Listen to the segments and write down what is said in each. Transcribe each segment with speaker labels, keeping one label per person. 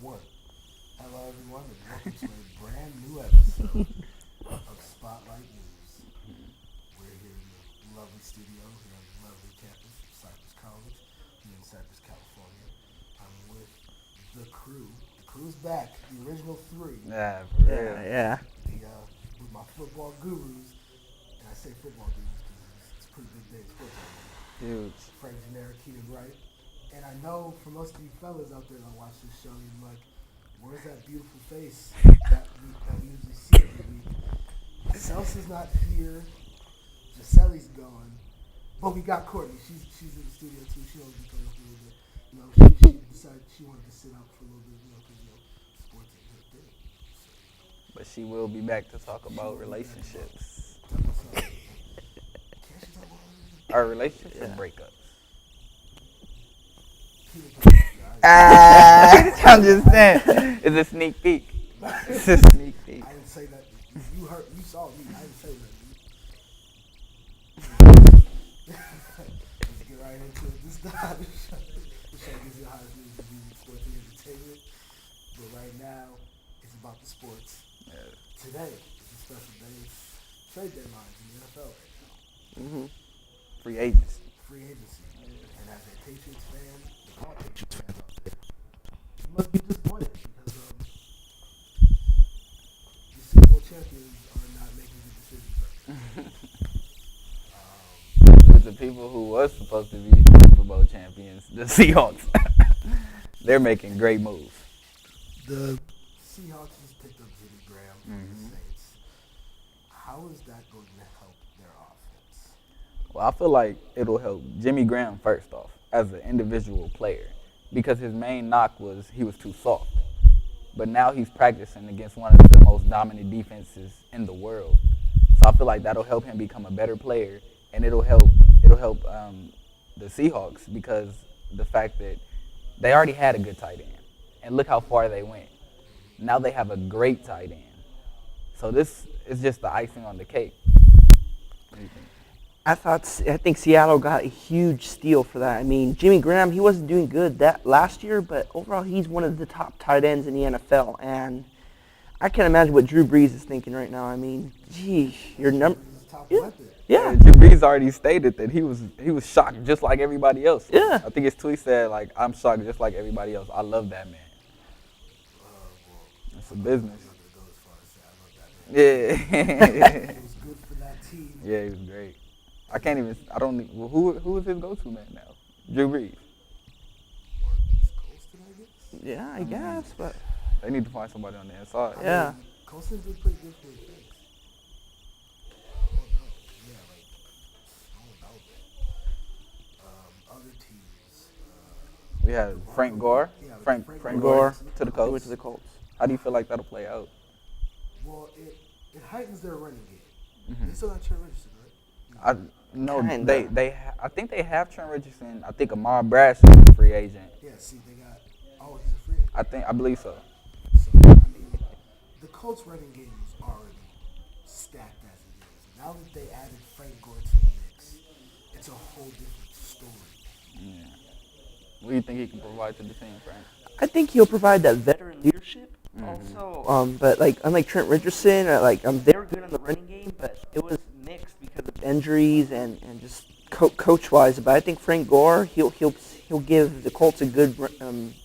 Speaker 1: One. Hello, everyone, and welcome to a brand new episode of Spotlight News. We're here in the lovely studio here on the lovely campus of Cypress College here in Cypress, California. I'm with the crew. The crew's back, the original three.
Speaker 2: Yeah, for real.
Speaker 3: Yeah.
Speaker 1: With my football gurus, and I say football gurus because it's a pretty big day in football.
Speaker 2: Huge.
Speaker 1: Frank Generic, Keenan, right? And I know for most of you fellas out there that watch this show, you're like, where's that beautiful face that we usually see every week? Celsa's not here. Giselle's gone. But we got Courtney. She's in the studio too. She always be playing a little bit. You know, she decided she wanted to sit out for a little bit, because, sports ain't her thing. So,
Speaker 2: But she will be back to talk about relationships.
Speaker 1: Can't she talk about relationships?
Speaker 2: Our relationship breakups. I'm just saying. It's a sneak peek. It's a sneak peek.
Speaker 1: I didn't say that. You saw me. I didn't say that. Let's get right into it. This show gives you the hottest news of music, sports, and entertainment. But right now, it's about the sports.
Speaker 2: Yeah.
Speaker 1: Today is a special day. It's trade deadlines in the NFL right now.
Speaker 3: Mm-hmm.
Speaker 2: Free agency.
Speaker 1: Free agency. And as a Patriots fan, all Patriots fans out there, you must be disappointed because the Super Bowl champions are not making good decisions right now.
Speaker 2: With the people who was supposed to be Super Bowl champions, the Seahawks, they're making great moves.
Speaker 1: The Seahawks just picked up Jimmy Graham from the Saints. How is that going to help their offense?
Speaker 2: Well, I feel like it'll help Jimmy Graham first off as an individual player because his main knock was he was too soft. But now he's practicing against one of the most dominant defenses in the world. So I feel like that'll help him become a better player, and it'll help the Seahawks because the fact that they already had a good tight end, and look how far they went. Now they have a great tight end. So this is just the icing on the cake. What do you think?
Speaker 3: I think Seattle got a huge steal for that. I mean, Jimmy Graham, he wasn't doing good that last year, but overall he's one of the top tight ends in the NFL. And I can't imagine what Drew Brees is thinking right now. I mean, gee, your number. Yeah.
Speaker 2: Drew Brees already stated that he was shocked just like everybody else.
Speaker 3: Yeah.
Speaker 2: I think his tweet said, like, I'm shocked just like everybody else. I love that man. It's a business. Yeah.
Speaker 1: It was good for that team.
Speaker 2: Yeah, he was great. Who is his go-to man now? Drew Brees.
Speaker 3: Yeah, I guess, but
Speaker 2: They need to find somebody on the inside.
Speaker 3: yeah.
Speaker 1: Colston did pretty good for his things. Other teams.
Speaker 2: We have Frank Gore. Frank
Speaker 1: Frank
Speaker 2: Gore to the
Speaker 3: He
Speaker 2: Colts.
Speaker 3: went to the Colts.
Speaker 2: How do you feel like that'll play out?
Speaker 1: Well, it heightens their running game. They still got Trent Richardson, right?
Speaker 2: I think they have Trent Richardson. I think Amar Bradshaw is a free agent.
Speaker 1: Yeah, see, they got. Oh, he's a free agent.
Speaker 2: I believe so.
Speaker 1: So, I mean, the Colts running game is already stacked as it is. Now that they added Frank Gore to the mix, it's a whole different story.
Speaker 2: Yeah. What do you think he can provide to the team, Frank?
Speaker 3: I think he'll provide that veteran leadership. Also, but like unlike Trent Richardson, they were good in the running game, but it was mixed because of injuries and just coach-wise. But I think Frank Gore, he'll give the Colts a good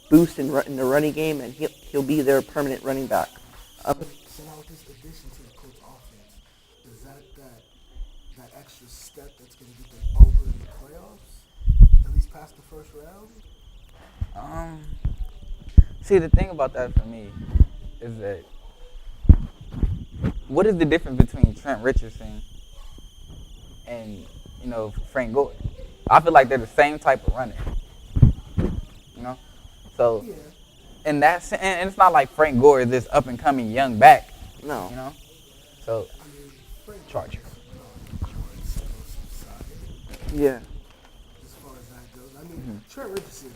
Speaker 3: boost in the running game, and he'll be their permanent running back.
Speaker 1: So now with this addition to the Colts offense, is that extra step that's going to get them over in the playoffs? At least past the first round?
Speaker 2: See, the thing about that for me is that what is the difference between Trent Richardson and, Frank Gore? I feel like they're the same type of runner. So,
Speaker 1: Yeah.
Speaker 2: and it's not like Frank Gore is this up-and-coming young back,
Speaker 3: No.
Speaker 2: So,
Speaker 1: I mean, Frank
Speaker 2: Charger.
Speaker 3: Yeah.
Speaker 1: As far as that goes. I mean, Trent Richardson,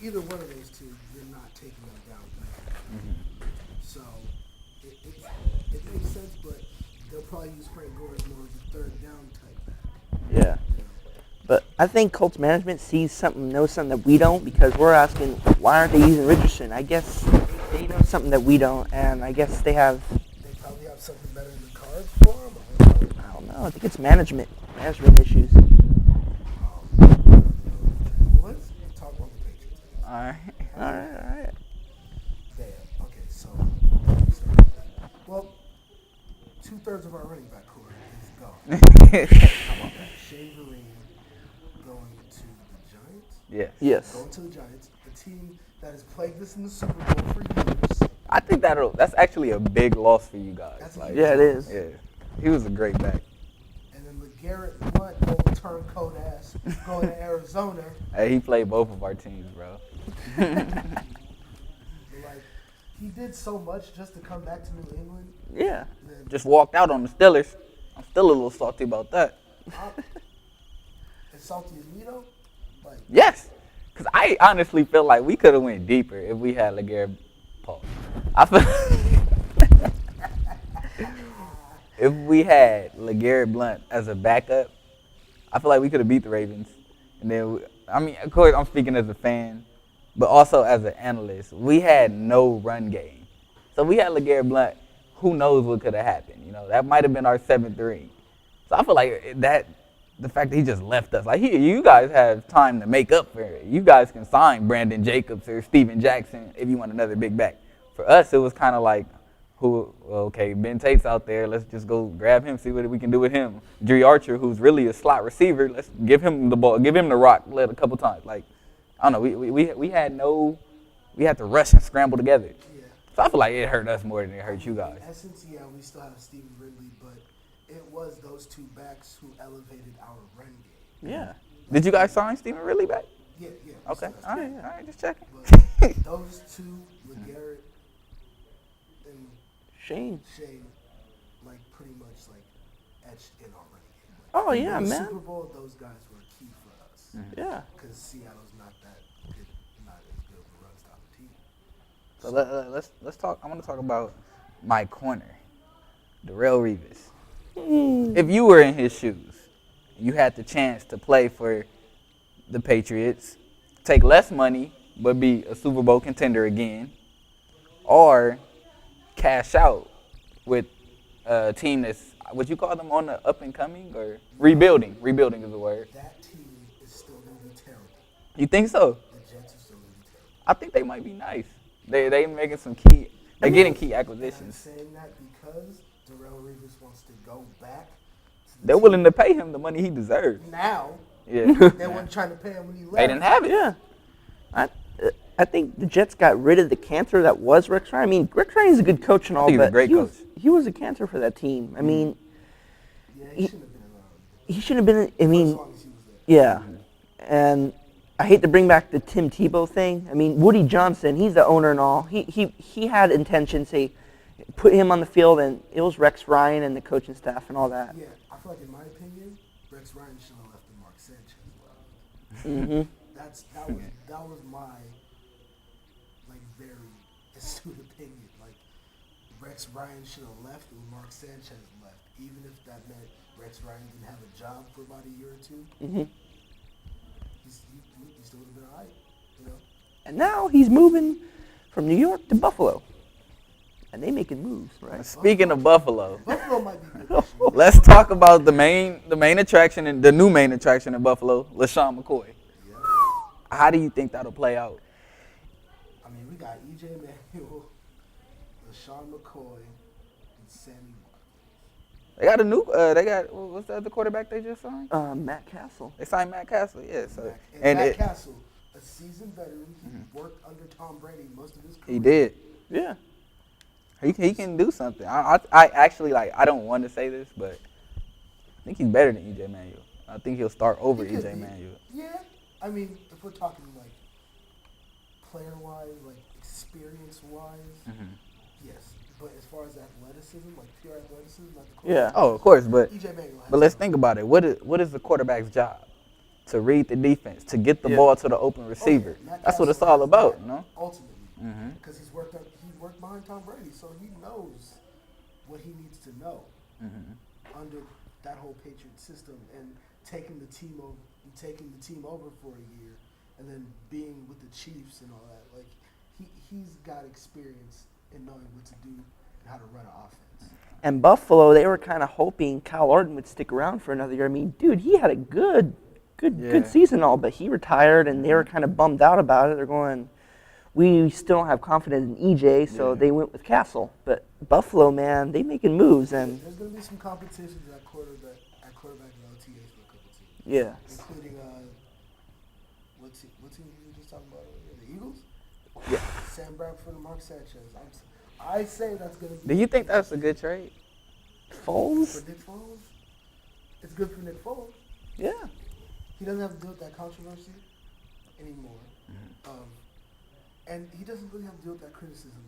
Speaker 1: either one of those two, you're not taking them down back. So, it makes sense, but they'll probably use Frank Gore as more of a third down type back.
Speaker 3: Yeah. But I think Colts management knows something that we don't, because we're asking, why aren't they using Richardson? I guess they know something that we don't, and I guess they
Speaker 1: probably have something better in the cards for him.
Speaker 3: I don't know. I think it's management issues.
Speaker 1: Well, let's talk about the Patriots.
Speaker 2: All right.
Speaker 3: All right.
Speaker 1: Damn. Okay, so well, 2/3 of our running back core is gone. How about that? Shane Vereen going to the Giants.
Speaker 3: Yes.
Speaker 1: Going to the Giants, a team that has plagued us in the Super Bowl for years.
Speaker 2: I think that's actually a big loss for you guys.
Speaker 3: Yeah, it is.
Speaker 2: Yeah, he was a great back.
Speaker 1: And then LeGarrette Blunt, old turncoat ass, going to Arizona.
Speaker 2: Hey, he played both of our teams, bro.
Speaker 1: Like, he did so much just to come back to New England.
Speaker 3: Yeah.
Speaker 2: Just walked out on the Steelers. I'm still a little salty about that.
Speaker 1: As salty as me though. Like,
Speaker 2: Yes, because I honestly feel like we could have went deeper if we had LeGarrette Paul. I feel if we had LeGarrette Blunt as a backup, I feel like we could have beat the Ravens. And then, of course, I'm speaking as a fan, but also as an analyst. We had no run game. So we had LeGarrette Blunt. Who knows what could have happened? You know, that might have been our 7-3. So I feel like the fact that he just left us, like you guys have time to make up for it. You guys can sign Brandon Jacobs or Steven Jackson if you want another big back. For us, it was kind of like, Ben Tate's out there. Let's just go grab him, see what we can do with him. Dre Archer, who's really a slot receiver, let's give him the ball, give him the rock, let a couple times. Like, I don't know, we had to rush and scramble together.
Speaker 1: yeah.
Speaker 2: So I feel like it hurt us more than it hurt you guys.
Speaker 1: In essence, yeah, we still have Stephen Ridley, but it was those two backs who elevated our run game.
Speaker 3: Yeah.
Speaker 2: Did you guys sign Steven Ridley back?
Speaker 1: Yeah.
Speaker 2: Okay,
Speaker 1: So
Speaker 2: all right, just checking.
Speaker 1: But those two, LeGarrette and
Speaker 3: Shane.
Speaker 1: like pretty much like etched in our running game. Like,
Speaker 3: Oh, yeah,
Speaker 1: in the
Speaker 3: man.
Speaker 1: Super Bowl, those guys were key for us.
Speaker 3: Yeah.
Speaker 1: Because Seattle's not as good of a run stopping team.
Speaker 2: So let's talk. I want to talk about my corner, Darrelle Revis. If you were in his shoes, you had the chance to play for the Patriots, take less money but be a Super Bowl contender again, or cash out with a team that's, would you call them on the up and coming or rebuilding? Rebuilding is the word.
Speaker 1: That team is still going to be terrible.
Speaker 2: You think so?
Speaker 1: The Jets are still going to be terrible.
Speaker 2: I think they might be nice. They making some key. They're getting key
Speaker 1: I'm
Speaker 2: acquisitions.
Speaker 1: saying that because Darrelle Revis wants to go back.
Speaker 2: They're willing to pay him the money he deserves.
Speaker 1: Now,
Speaker 2: Yeah.
Speaker 1: they weren't trying to pay him when he left.
Speaker 2: They didn't have it.
Speaker 3: Yeah. I think the Jets got rid of the cancer that was Rex Ryan. I mean, Rex Ryan's a good coach and all,
Speaker 2: He's a
Speaker 3: but
Speaker 2: great coach.
Speaker 3: He was a cancer for that team. I mean,
Speaker 1: Yeah, he shouldn't have been around.
Speaker 3: he shouldn't have been. I
Speaker 1: As
Speaker 3: mean,
Speaker 1: long as he was there.
Speaker 3: yeah. And I hate to bring back the Tim Tebow thing. I mean, Woody Johnson, he's the owner and all. He had intentions. He put him on the field, and it was Rex Ryan and the coaching staff and all that.
Speaker 1: Yeah, I feel like in my opinion, Rex Ryan should have left and Mark Sanchez left. That was my like very astute opinion. Like Rex Ryan should have left and Mark Sanchez left, even if that meant Rex Ryan didn't have a job for about a year or two. He still would have been alright, you know.
Speaker 3: And now he's moving from New York to Buffalo. And they making moves, right?
Speaker 2: Speaking of Buffalo,
Speaker 1: Buffalo might be good.
Speaker 2: let's talk about the main attraction and the new main attraction in Buffalo, LaShawn McCoy.
Speaker 1: Yeah.
Speaker 2: How do you think that'll play out?
Speaker 1: I mean, we got E.J. Manuel, LaShawn McCoy, and Sammy Watkins.
Speaker 2: They got a new. What's the other quarterback they just signed?
Speaker 3: Matt Castle.
Speaker 2: They signed Matt Castle. Yeah. So
Speaker 1: And Matt Castle, a seasoned veteran, he worked under Tom Brady most of his career.
Speaker 2: he did.
Speaker 3: Yeah.
Speaker 2: He can do something. I actually I don't want to say this, but I think he's better than E.J. Manuel. I think he'll start over
Speaker 1: He could
Speaker 2: E.J.
Speaker 1: be.
Speaker 2: Manuel.
Speaker 1: Yeah, I mean, if we're talking like player-wise, like experience-wise, yes. But as far as athleticism, like pure athleticism, not the
Speaker 3: Yeah.
Speaker 2: Oh, of course, but
Speaker 1: E.J. Manuel.
Speaker 2: But let's think about it. What is the quarterback's job? To read the defense, to get the
Speaker 3: Yeah.
Speaker 2: ball to the open receiver. That's what it's all about, you know?
Speaker 1: Ultimately, because he worked behind Tom Brady, so he knows what he needs to know under that whole Patriot system and taking the team taking the team over for a year, and then being with the Chiefs and all that. Like he's got experience in knowing what to do and how to run an offense.
Speaker 3: And Buffalo, they were kind of hoping Kyle Orton would stick around for another year. I mean, dude, he had a good season all, but he retired, and they were kind of bummed out about it. They're going, we still don't have confidence in EJ, so they went with Castle. But Buffalo, man, they making moves, and
Speaker 1: there's going to be some competition at quarterback in OTAs for a couple teams.
Speaker 3: Yeah.
Speaker 1: Including what team were you just talking about earlier? The Eagles?
Speaker 3: Yeah.
Speaker 1: Sam Bradford and Mark Sanchez. I say that's going to be.
Speaker 2: Do you think that's a good trade?
Speaker 3: Foles?
Speaker 1: For Nick Foles? It's good for Nick Foles.
Speaker 3: Yeah.
Speaker 1: He doesn't have to deal with that controversy anymore. And he doesn't really have to deal with that criticism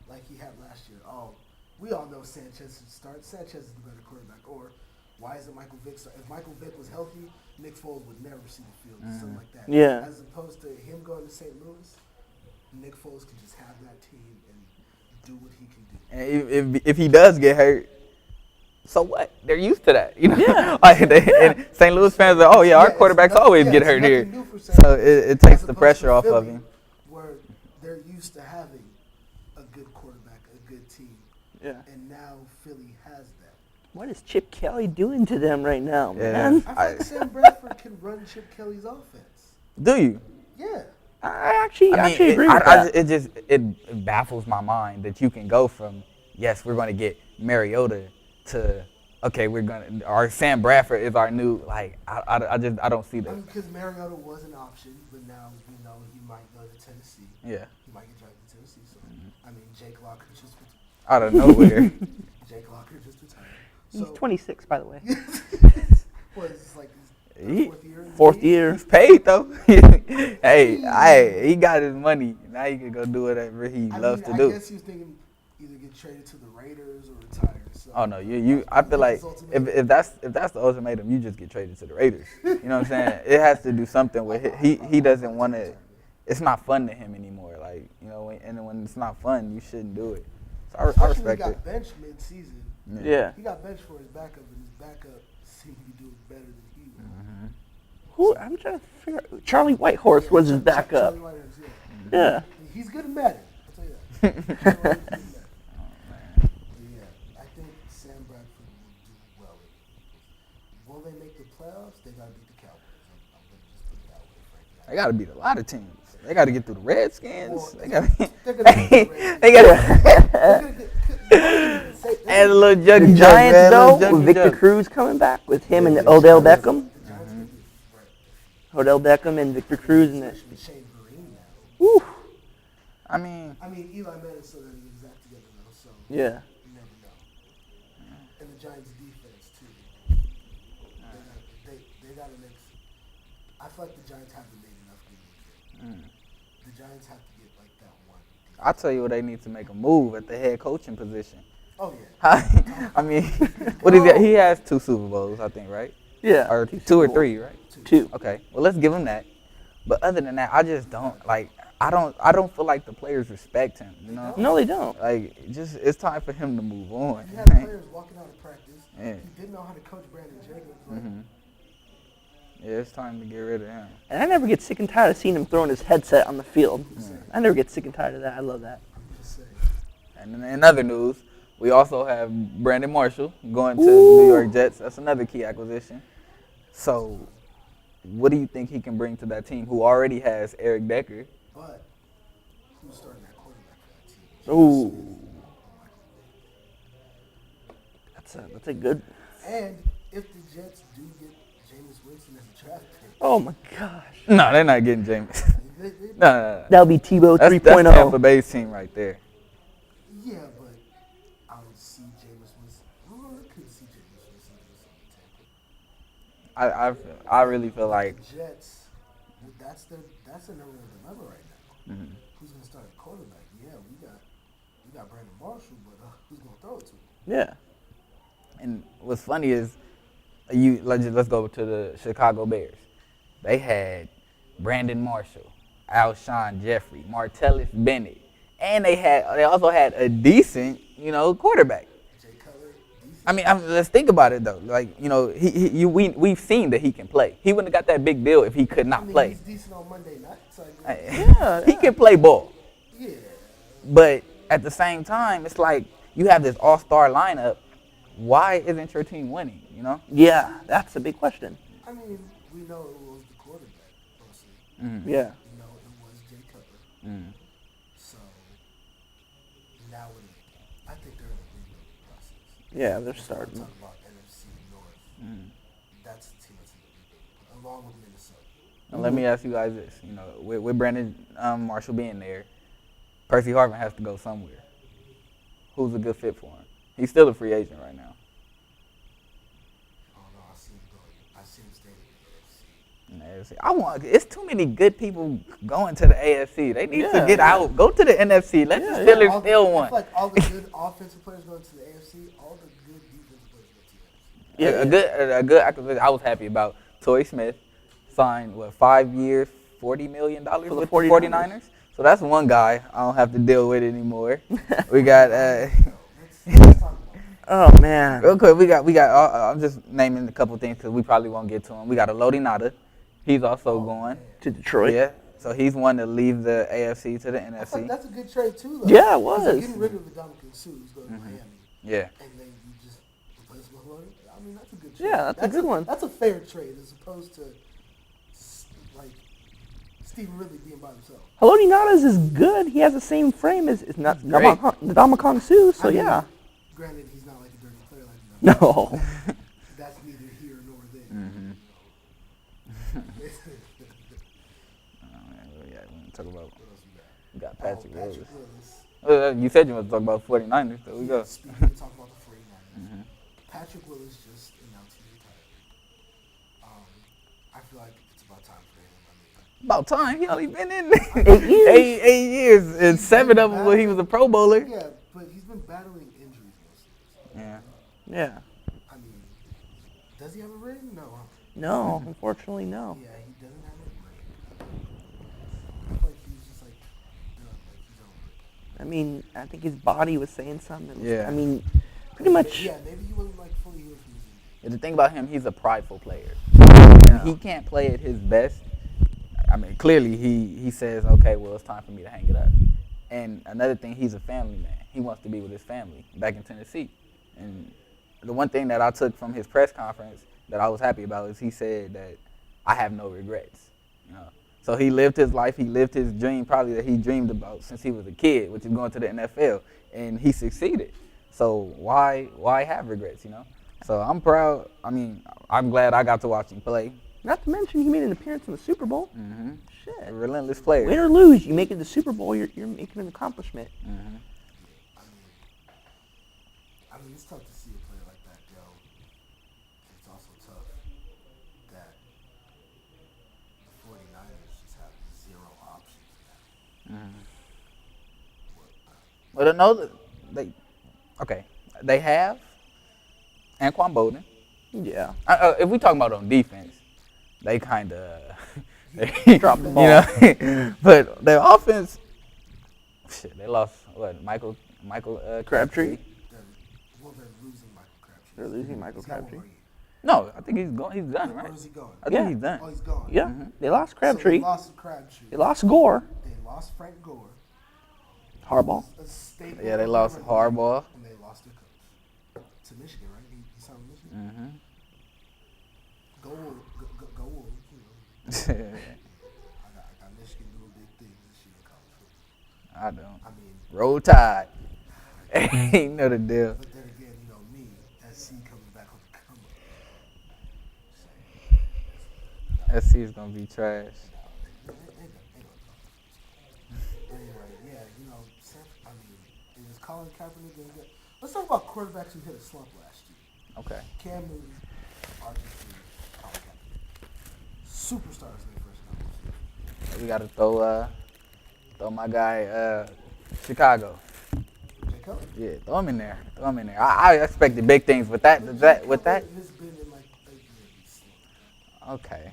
Speaker 1: like he had last year. Oh, we all know Sanchez should start. Sanchez is the better quarterback. Or why isn't Michael Vick start? If Michael Vick was healthy, Nick Foles would never see the field. Something like that.
Speaker 3: Yeah.
Speaker 1: As opposed to him going to St. Louis, Nick Foles can just have that team and do what he can do.
Speaker 2: And if he does get hurt, so what? They're used to that, you know.
Speaker 3: Yeah.
Speaker 2: And St. Louis fans are, our quarterbacks always get hurt here, so it takes the pressure off of him.
Speaker 1: Where they're used to having a good quarterback, a good team, and now Philly has that.
Speaker 3: What is Chip Kelly doing to them right now,
Speaker 2: Yeah.
Speaker 3: man?
Speaker 1: I think Sam Bradford can run Chip Kelly's offense.
Speaker 2: Do you?
Speaker 1: Yeah.
Speaker 3: I actually agree with that.
Speaker 2: It baffles my mind that you can go from, yes, we're going to get Mariota to, okay, our Sam Bradford is our new, like, I don't see that.
Speaker 1: I mean, because Mariota was an option, but now we know he might go to Tennessee.
Speaker 2: Yeah.
Speaker 1: He might get drafted to Tennessee. So, I mean, Jake Locker just retired.
Speaker 2: Out of nowhere.
Speaker 1: Jake Locker just retired.
Speaker 3: He's 26, by the way.
Speaker 1: What is this, like his fourth year?
Speaker 3: Fourth year.
Speaker 2: He's paid, though. Hey, he got his money. Now he can go do whatever he loves to do.
Speaker 1: I guess he was thinking either get traded to the Raiders or retire. So
Speaker 2: Oh no, I feel like if that's the ultimatum, you just get traded to the Raiders. You know what I'm saying? It has to do something with he doesn't want to. It's not fun to him anymore. Like, you know, and when it's not fun, you shouldn't do it. So I respect
Speaker 1: he got
Speaker 2: it.
Speaker 1: benched mid-season.
Speaker 3: Yeah.
Speaker 1: He got benched for his backup, and his backup seemed to be doing better than he was.
Speaker 3: Who? I'm trying to figure out. Charlie Whitehorse was his backup.
Speaker 1: Charlie Whitehorse,
Speaker 3: Yeah.
Speaker 1: He's good at Madden. I'll tell you that. Charlie Whitehorse is good at Madden. Yeah, I think Sam Bradford will do well. Will they make the playoffs? They got to beat the Cowboys. I'm going to just put it that way, Frankie.
Speaker 2: They got to beat a lot of teams. They got to get through the Redskins.
Speaker 1: Well,
Speaker 2: They got to.
Speaker 1: They're going to beat the Redskins.
Speaker 2: They got to.
Speaker 1: They're gonna get-
Speaker 2: And a little
Speaker 3: The
Speaker 2: juggy
Speaker 3: Giants,
Speaker 2: man,
Speaker 3: though,
Speaker 2: little
Speaker 3: with
Speaker 2: juggy
Speaker 3: Victor
Speaker 2: jug.
Speaker 3: Cruz coming back with him and Odell Beckham.
Speaker 1: The Giants can do it. Right.
Speaker 3: Odell Beckham and Victor Cruz and that.
Speaker 1: Especially Shane Vereen now.
Speaker 3: Woo.
Speaker 2: I mean,
Speaker 1: Eli Manning still got to get his act together though, so
Speaker 3: Yeah.
Speaker 1: you never know. And the Giants' defense too. They got to make. I feel like the Giants haven't made enough games. The Giants have to get like that one.
Speaker 2: I'll tell you what, they need to make a move at the head coaching position.
Speaker 1: Oh yeah.
Speaker 2: I mean, what is that? He has 2 Super Bowls, I think, right?
Speaker 3: Yeah.
Speaker 2: Or 2 or 3, right?
Speaker 3: 2.
Speaker 2: Okay. Well, let's give him that. But other than that, I just don't like. I don't feel like the players respect him. You know?
Speaker 3: No, they don't.
Speaker 2: Like, it's time for him to move on.
Speaker 1: You had players walking out of practice.
Speaker 2: Yeah.
Speaker 1: He didn't know how to coach Brandon Jacobs. Like,
Speaker 2: Yeah, it's time to get rid of him.
Speaker 3: And I never get sick and tired of seeing him throwing his headset on the field. I never get sick and tired of that. I love that.
Speaker 1: just saying.
Speaker 2: And then in other news, we also have Brandon Marshall going to the New York Jets. That's another key acquisition. So, what do you think he can bring to that team who already has Eric Decker?
Speaker 1: But who's starting that quarterback for that team?
Speaker 3: Ooh. That's a good.
Speaker 1: And if the Jets do get Jameis Winston as a draft pick,
Speaker 3: Oh my gosh.
Speaker 2: No, they're not getting James.
Speaker 1: they,
Speaker 2: No.
Speaker 3: That'll be Tebow
Speaker 2: That's
Speaker 3: 3.0.
Speaker 2: Tampa Bay's team right there.
Speaker 1: yeah, but I would see Jameis Winston. Oh, I could see Jameis Winston do something Tampa.
Speaker 2: I really feel like
Speaker 1: The Jets, that's their number one dilemma right now. Who's gonna start at quarterback? Yeah, we got Brandon Marshall, but who's gonna throw it to him?
Speaker 3: Yeah.
Speaker 2: And what's funny is, let's go to the Chicago Bears. They had Brandon Marshall, Alshon Jeffrey, Martellus Bennett, and they also had a decent, quarterback.
Speaker 1: Jay Cutler,
Speaker 2: let's think about it though. Like, we've seen that he can play. He wouldn't have got that big deal if he could not play.
Speaker 1: He's decent on Monday nights.
Speaker 2: He can play ball.
Speaker 1: Yeah.
Speaker 2: But at the same time, it's like you have this all-star lineup. Why isn't your team winning?
Speaker 3: Yeah, that's a big question.
Speaker 1: I mean, we know it was the quarterback, mostly.
Speaker 2: Mm-hmm.
Speaker 3: Yeah.
Speaker 1: We know it was Jay Cutler.
Speaker 2: Mm.
Speaker 1: So now I think they're in the rebuilding process.
Speaker 3: Yeah, they're
Speaker 1: If
Speaker 3: starting.
Speaker 1: we're talking about NFC North. That's the team that's in the rebuilding, along with Minnesota.
Speaker 2: And let me ask you guys this: with Brandon Marshall being there, Percy Harvin has to go somewhere. Who's a good fit for him? He's still a free agent right now.
Speaker 1: I don't know. I see him going. I see him staying in the AFC.
Speaker 2: It's too many good people going to the AFC. They need to get out. Go to the NFC. Let the Steelers steal one.
Speaker 1: I feel like all the good offensive players go to the AFC. All the good defensive players go to the AFC.
Speaker 2: A good acquisition I was happy about. Torrey Smith signed 5 years, $40 million
Speaker 3: For the
Speaker 2: with
Speaker 3: 49ers.
Speaker 2: the 49ers. So that's one guy I don't have to deal with anymore. We got
Speaker 1: Let's talk about it.
Speaker 3: Oh man.
Speaker 2: real quick. We got. I'm just naming a couple things because we probably won't get to him. We got Elodie Nada. He's also going
Speaker 3: To Detroit.
Speaker 2: Yeah. So he's one to leave the AFC to the
Speaker 1: I feel
Speaker 2: NFC.
Speaker 1: like that's a good trade too, though.
Speaker 3: Yeah, it
Speaker 1: 'Cause
Speaker 3: was.
Speaker 1: they're getting rid of the Dominican Sues, going to Miami,
Speaker 2: Yeah.
Speaker 1: and then you just replace him with Lloyd. I mean, that's a good trade.
Speaker 3: Yeah, that's a good one.
Speaker 1: That's a fair trade as opposed to like Stephen Ridley being by himself.
Speaker 3: Haloti Nadas is good. He has the same frame as
Speaker 2: great.
Speaker 3: Ndamukong Suh, so
Speaker 1: I mean,
Speaker 3: yeah.
Speaker 1: Granted, he's not like a dirty player like that.
Speaker 3: No.
Speaker 1: That's neither here nor there.
Speaker 2: Talk about.
Speaker 1: What else we got?
Speaker 2: We got Patrick Willis.
Speaker 1: Willis.
Speaker 2: You said you want to talk about 49ers, so we go.
Speaker 1: Speaking of talking about the 49ers, Patrick Willis just announced his retirement. I feel like it's about time for him.
Speaker 2: About time. He only been in
Speaker 3: 8 years.
Speaker 2: 8 years, and 7 of them when he was a Pro Bowler.
Speaker 1: Yeah, but he's been battling injuries most of
Speaker 2: Yeah.
Speaker 3: Yeah.
Speaker 1: I mean, does he have a ring? No. Huh?
Speaker 3: No, unfortunately, no.
Speaker 1: Yeah, he doesn't have a ring. I feel like he's just like done. Like he's over it.
Speaker 3: I mean, I think his body was saying something.
Speaker 2: Yeah.
Speaker 3: I mean, pretty much.
Speaker 1: Yeah, maybe he wasn't like fully healed from his injury.
Speaker 2: And the thing about him, he's a prideful player. And he can't play at his best. I mean, clearly he says, okay, well, it's time for me to hang it up. And another thing, he's a family man. He wants to be with his family back in Tennessee. And the one thing that I took from his press conference that I was happy about is he said that I have no regrets. So he lived his life. He lived his dream probably that he dreamed about since he was a kid, which is going to the NFL. And he succeeded. So why have regrets, So I'm proud. I mean, I'm glad I got to watch him play.
Speaker 3: Not to mention, he made an appearance in the Super Bowl.
Speaker 2: A
Speaker 3: Shit.
Speaker 2: relentless player.
Speaker 3: Win or lose, you make it to the Super Bowl, you're making an accomplishment.
Speaker 1: I mean, it's tough to see a player like that go. It's also tough that the 49ers just have zero options now.
Speaker 2: But I know that they have Anquan Bolden.
Speaker 3: Yeah.
Speaker 2: If we talking about on defense, they kind of
Speaker 3: Drop the ball.
Speaker 2: But their offense, they lost Michael
Speaker 3: Crabtree.
Speaker 1: They're losing Michael Crabtree.
Speaker 3: They're losing Michael
Speaker 1: He's got one
Speaker 3: Crabtree.
Speaker 1: more year.
Speaker 2: No, I think he's done,
Speaker 1: Where
Speaker 2: right?
Speaker 1: is he going?
Speaker 2: I think he's done.
Speaker 1: Oh, he's gone.
Speaker 3: Yeah. They lost
Speaker 1: So
Speaker 3: Crabtree.
Speaker 1: they lost Crabtree.
Speaker 3: They lost Gore.
Speaker 1: They lost Frank Gore.
Speaker 3: Harbaugh.
Speaker 1: A staple
Speaker 2: Yeah, they
Speaker 1: of
Speaker 2: lost
Speaker 1: their
Speaker 2: Harbaugh.
Speaker 1: And they lost their coach to Michigan, right? He signed with Michigan. Go Wolves. Go Wolves. I got Michigan doing big things this year in college football.
Speaker 2: I don't.
Speaker 1: I mean,
Speaker 2: Roll Tide. Ain't know the deal.
Speaker 1: but then again, me, SC coming back on the come up.
Speaker 2: SC is gonna be trash.
Speaker 1: Anyway, yeah, is Colin Kaepernick gonna get? Let's talk about quarterbacks who hit a slump last year.
Speaker 2: Okay.
Speaker 1: Cam Newton, RG3, Colin Kaepernick. Superstars in their first couple.
Speaker 2: We gotta throw my guy Chicago.
Speaker 1: Jay Cutler.
Speaker 2: Yeah, throw him in there. I expected big things with that.
Speaker 1: Jay
Speaker 2: With that.
Speaker 1: Cutler has been in like 8 years.
Speaker 2: Okay.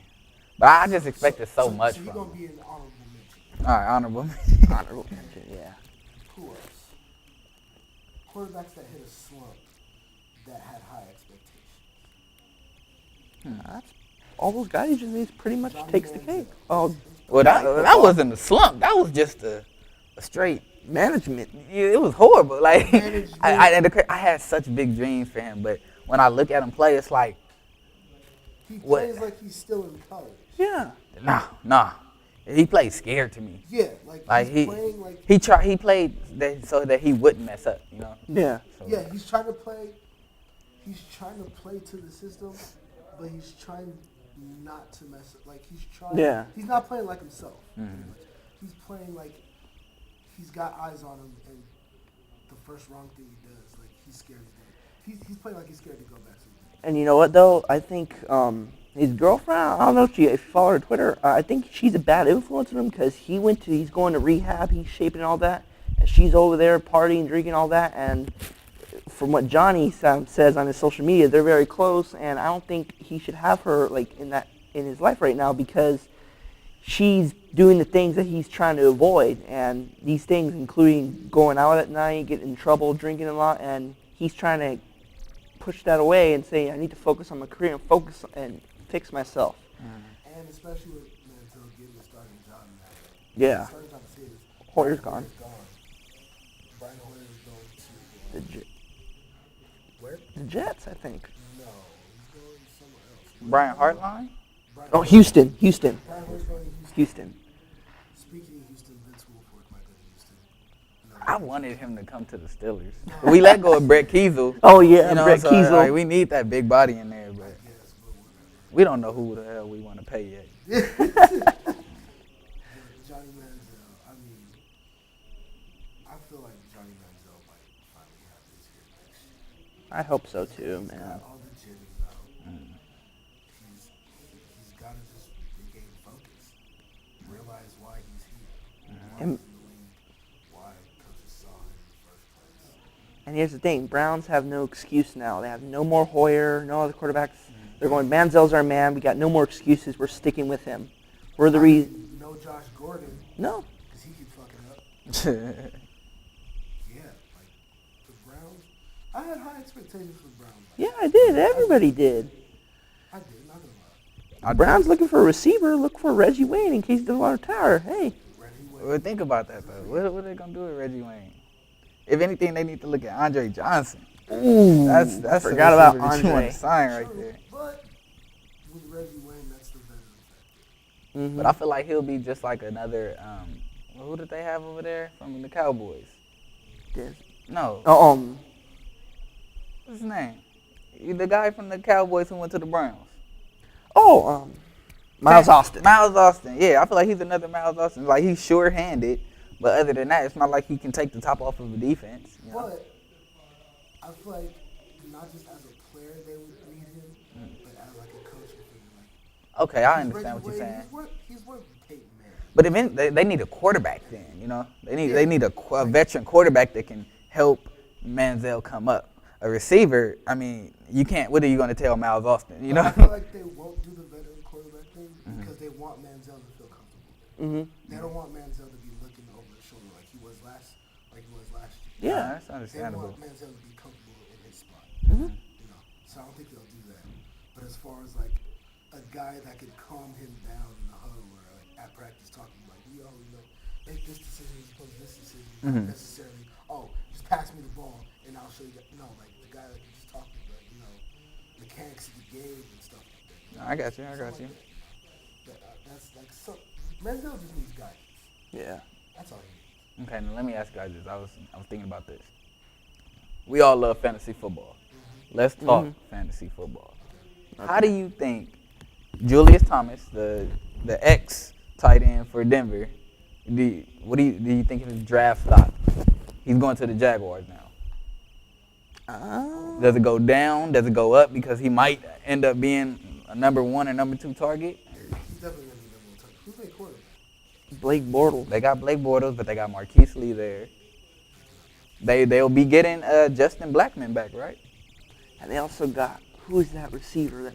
Speaker 2: But I just expected so much
Speaker 1: So
Speaker 2: from
Speaker 1: you're
Speaker 2: him.
Speaker 1: gonna be an honorable mention.
Speaker 2: All right, honorable.
Speaker 3: Honorable mention, yeah.
Speaker 1: Who else? Quarterbacks that hit a slump that had high expectations.
Speaker 3: That's all those guys just needs pretty much
Speaker 1: Johnny
Speaker 3: takes the
Speaker 1: Manziel.
Speaker 3: cake. Oh,
Speaker 2: Well, that wasn't a slump. That was just a straight.
Speaker 3: management.
Speaker 2: It was horrible. Like
Speaker 1: Management.
Speaker 2: I had such big dreams for him, but when I look at him play, it's like,
Speaker 1: He
Speaker 2: What?
Speaker 1: plays like he's still in college.
Speaker 3: Yeah.
Speaker 2: nah. He played scared to me.
Speaker 1: Yeah,
Speaker 2: Like
Speaker 1: he's playing like
Speaker 2: he played that so that he wouldn't mess up, you know.
Speaker 3: Yeah.
Speaker 2: So,
Speaker 1: yeah, he's trying to play to the system, but he's trying not to mess up. Like he's trying.
Speaker 3: Yeah.
Speaker 1: He's not playing like himself.
Speaker 2: Mhm.
Speaker 1: He's playing like he's got eyes on him, and the first wrong thing he does, like he's scared to do it. He's playing like he's scared to go back to the game.
Speaker 3: And you know what though? I think his girlfriend. I don't know if you follow her on Twitter. I think she's a bad influence on him because he's going to rehab. He's shaping all that, and she's over there partying, drinking all that. And from what Johnny says on his social media, they're very close. And I don't think he should have her like in his life right now because she's doing the things that he's trying to avoid, and these things including going out at night, getting in trouble, drinking a lot, and he's trying to push that away and say, I need to focus on my career and focus and fix myself.
Speaker 1: And especially with Manziel getting a starting job now.
Speaker 3: Yeah.
Speaker 1: Starting job to see is
Speaker 3: Hoyer's gone.
Speaker 1: Brian Hoyer is going
Speaker 3: The,
Speaker 1: to
Speaker 3: J-
Speaker 1: where?
Speaker 3: the Jets, I think.
Speaker 1: No, he's going somewhere else.
Speaker 2: Brian Hartline?
Speaker 1: Brian
Speaker 3: Oh,
Speaker 1: Hoyer-
Speaker 3: Houston.
Speaker 1: Brian Hoyer's going to Houston.
Speaker 3: Houston.
Speaker 1: Speaking of Houston, Vince Wilfork might go to Houston.
Speaker 2: I wanted him to come to the Steelers. We let go of Brett Kiesel.
Speaker 3: Oh, yeah,
Speaker 2: You know,
Speaker 3: Brett
Speaker 2: so,
Speaker 3: Kiesel.
Speaker 2: like, we need that big body in there, but
Speaker 1: Yes, but whatever.
Speaker 2: we don't know who the hell we want to pay yet.
Speaker 1: Johnny Manziel, I mean, I feel like Johnny Manziel might finally have his hit next year.
Speaker 3: I hope so too,
Speaker 1: He's
Speaker 3: man.
Speaker 1: got all the jitters out. He's got to just regain focus, realize why he's here, why
Speaker 3: And-
Speaker 1: he's in the league, why coaches saw him in the first place.
Speaker 3: And here's the thing, Browns have no excuse now. They have no more Hoyer, no other quarterbacks. They're going, Manziel's our man. We got no more excuses. We're sticking with him. We're the reason.
Speaker 1: No Josh Gordon,
Speaker 3: No.
Speaker 1: because he keeps fucking up. Yeah, like the Browns. I had high expectations for the Browns.
Speaker 3: Yeah, I did. Everybody did.
Speaker 1: I did, not gonna lie.
Speaker 3: Browns looking for a receiver. Look for Reggie Wayne in case they want to retire. Hey.
Speaker 1: Reggie Wayne.
Speaker 2: Well, think about that, though. What are they going to do with Reggie Wayne? If anything, they need to look at Andre Johnson.
Speaker 3: Ooh,
Speaker 2: That's
Speaker 3: forgot
Speaker 2: a
Speaker 3: about
Speaker 2: receiver that you want
Speaker 3: Andre.
Speaker 2: to sign right
Speaker 1: True,
Speaker 2: there.
Speaker 1: but with Reggie Wayne, that's the veteran factor.
Speaker 3: Mhm.
Speaker 2: But I feel like he'll be just like another. Who did they have over there from the Cowboys? No,
Speaker 3: Oh,
Speaker 2: what's his name? The guy from the Cowboys who went to the Browns.
Speaker 3: Miles Austin.
Speaker 2: Miles Austin. Yeah, I feel like he's another Miles Austin. Like he's sure-handed, but other than that, it's not like he can take the top off of a defense. You know?
Speaker 1: But I feel like not just as a player they would need him, but as like a coaching figure. Like,
Speaker 2: Okay, I
Speaker 1: he's
Speaker 2: understand what
Speaker 1: Reggie
Speaker 2: you're
Speaker 1: Wayne,
Speaker 2: saying.
Speaker 1: He's worth Peyton Manning.
Speaker 2: But they need a quarterback then, you know? They need a veteran quarterback that can help Manziel come up. A receiver, I mean, you can't. What are you going to tell Miles Austin, you know?
Speaker 1: I feel like they won't do the veteran quarterback thing because they want Manziel to feel comfortable.
Speaker 3: Mm-hmm.
Speaker 1: They don't want Manziel to be looking over his shoulder like he was last year.
Speaker 3: Yeah.
Speaker 2: That's
Speaker 1: They
Speaker 2: understandable.
Speaker 1: want Manziel to be comfortable in his spot.
Speaker 3: Mhm.
Speaker 1: You know, so I don't think they'll do that. But as far as like a guy that could calm him down in the huddle or like at practice talking like, we all know, make this decision as opposed to this decision, not necessarily, oh, just pass me the ball and I'll show you that. No, like the guy that can just talk to you, like, you know, mechanics of the game and stuff like that.
Speaker 2: No, I got you.
Speaker 1: That's like so. Manziel just needs guidance.
Speaker 3: Yeah.
Speaker 1: That's all he needs.
Speaker 2: Okay, now let me ask you guys this. I was thinking about this. We all love fantasy football. Let's talk fantasy football. How do you think Julius Thomas, the ex tight end for Denver, do you think of his draft stock? He's going to the Jaguars now. Does it go down? Does it go up because he might end up being a number 1 or number 2 target?
Speaker 1: He's definitely gonna be number one target. Who's their quarterback?
Speaker 3: Blake Bortles.
Speaker 2: They got Blake Bortles, but they got Marquise Lee there. They'll be getting Justin Blackmon back, right?
Speaker 3: And they also got, who is that receiver that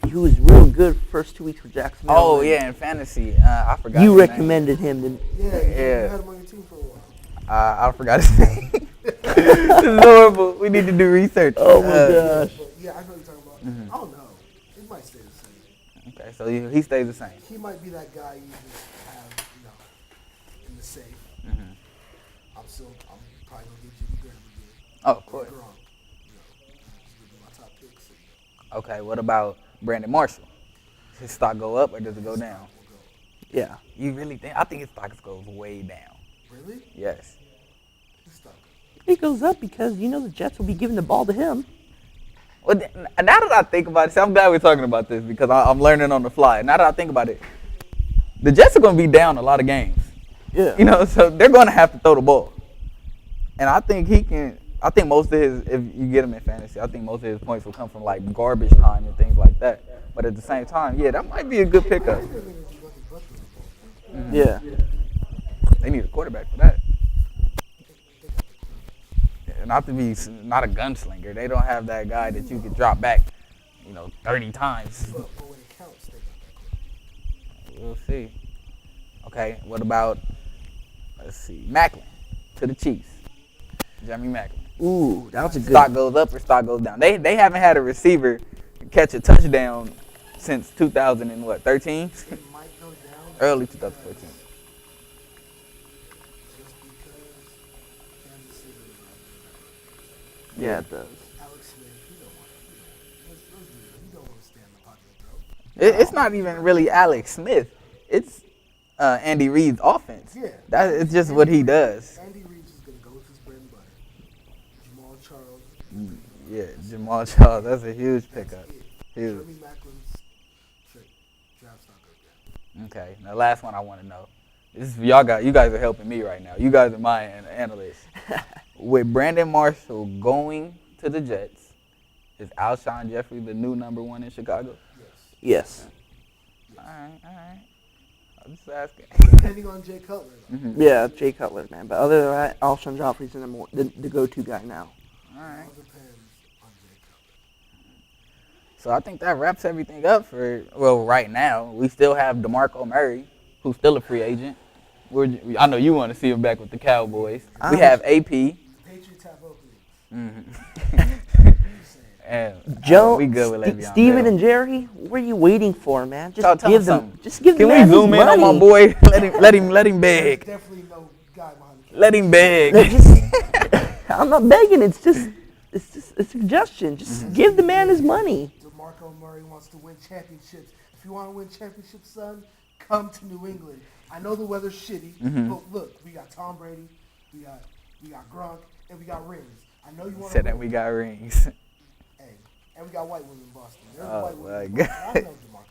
Speaker 3: he was real good first 2 weeks for Jacksonville.
Speaker 2: Oh yeah, in fantasy, I forgot.
Speaker 3: You
Speaker 2: his name.
Speaker 3: recommended him to
Speaker 1: Yeah, you
Speaker 2: Yeah.
Speaker 1: had him on your team for a while.
Speaker 2: I forgot his name. This is horrible. We need to do research.
Speaker 3: Oh my gosh.
Speaker 1: But yeah, I know what you're talking about. I don't know. It might stay the same.
Speaker 2: Okay, so he stays the same.
Speaker 1: He might be that guy you just have, in the safe. I'm probably gonna get Jimmy Graham again.
Speaker 2: Oh, of course.
Speaker 1: Gronk. He's gonna be my top picks.
Speaker 2: Okay, what about Brandon Marshall? Does his stock go up or does it go down?
Speaker 3: Yeah.
Speaker 2: You really think? I think his stock goes way down.
Speaker 1: Really?
Speaker 2: Yes.
Speaker 1: His stock.
Speaker 3: It goes up because the Jets will be giving the ball to him.
Speaker 2: Well, now that I think about it, see, I'm glad we're talking about this because I'm learning on the fly. Now that I think about it, the Jets are going to be down a lot of games.
Speaker 3: Yeah.
Speaker 2: So they're going to have to throw the ball. And I think he can. I think most of his, if you get him in fantasy, I think most of his points will come from like garbage time and things like that. But at the same time, yeah, that might be a good pickup.
Speaker 3: Yeah.
Speaker 2: They need a quarterback for that. Not to be not a gunslinger. They don't have that guy that you could drop back, 30 times.
Speaker 1: But when it counts, they got that.
Speaker 2: We'll see. Okay, what about, let's see, Macklin to the Chiefs. Jeremy Macklin.
Speaker 3: Ooh, that was a good.
Speaker 2: Stock goes up or stock goes down. They haven't had a receiver catch a touchdown since 2013?
Speaker 1: It might go down.
Speaker 2: Early 2014.
Speaker 1: Just because Kansas City is not
Speaker 3: Yeah, it does.
Speaker 1: Alex Smith, he don't want to stand in the pocket, bro.
Speaker 2: It's not even really Alex Smith. It's Andy Reid's offense.
Speaker 1: Yeah.
Speaker 2: It's just what he does.
Speaker 1: Andy Reid is going to go with his bread and butter. Jamal Charles.
Speaker 2: Yeah, Jamal Charles. That's a huge pickup. Huge.
Speaker 1: Jeremy Macklin's draft stock goes down.
Speaker 2: Okay. Now, last one I want to know. This is you guys are helping me right now. You guys are my analysts. With Brandon Marshall going to the Jets, is Alshon Jeffrey the new number one in Chicago?
Speaker 3: Yes.
Speaker 2: All right. I'm just asking.
Speaker 1: Depending on Jay Cutler.
Speaker 3: Yeah, Jay Cutler, man. But other than that, Alshon Jeffrey's the go-to guy now.
Speaker 2: All right.
Speaker 1: It all depends on Jay Cutler.
Speaker 2: So I think that wraps everything up for, right now. We still have DeMarco Murray, who's still a free agent. I know you want to see him back with the Cowboys. We have AP.
Speaker 1: Patriots have openings.
Speaker 2: And
Speaker 3: Joe,
Speaker 2: we good with Le'Veon
Speaker 3: Steven
Speaker 2: Bell.
Speaker 3: and Jerry, what are you waiting for, man?
Speaker 2: Tell
Speaker 3: Give them.
Speaker 2: something.
Speaker 3: Just give
Speaker 2: Can
Speaker 3: the
Speaker 2: we
Speaker 3: man his
Speaker 2: zoom in on
Speaker 3: money.
Speaker 2: my boy? Let him
Speaker 1: There's
Speaker 2: beg.
Speaker 1: definitely no guy behind the camera.
Speaker 2: Let him beg.
Speaker 3: I'm not begging. It's just a suggestion. Just give the man his money.
Speaker 1: DeMarco Murray wants to win championships. If you want to win championships, son, come to New England. I know the weather's shitty, but look, we got Tom Brady, we got Gronk, and we got rings. I know you want to
Speaker 2: Said that we got rings.
Speaker 1: Hey, and we got white women in Boston. There's
Speaker 2: Oh,
Speaker 1: white women
Speaker 2: my
Speaker 1: in Boston.
Speaker 2: God.
Speaker 1: I know DeMarco Murray like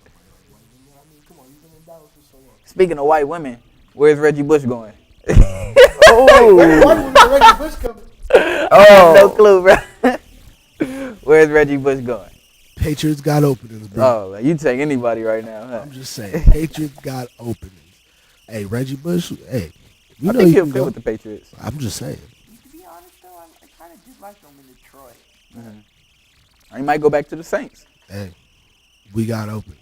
Speaker 1: white women. I mean, come on, you've been in Dallas for so long.
Speaker 2: Speaking of white women, where's Reggie Bush going?
Speaker 3: Oh,
Speaker 1: White women are Reggie Bush coming.
Speaker 2: No clue, bro. Where's Reggie Bush going?
Speaker 1: Patriots got openings, bro.
Speaker 2: Oh, you take anybody right now, huh?
Speaker 1: I'm just saying, Patriots got openings. Hey, Reggie Bush, hey,
Speaker 2: I think he'll fit with the Patriots.
Speaker 1: I'm just saying.
Speaker 3: to be honest, though, I kind of did like him in Detroit.
Speaker 2: Or he might go back to the Saints.
Speaker 1: Hey, we got openings.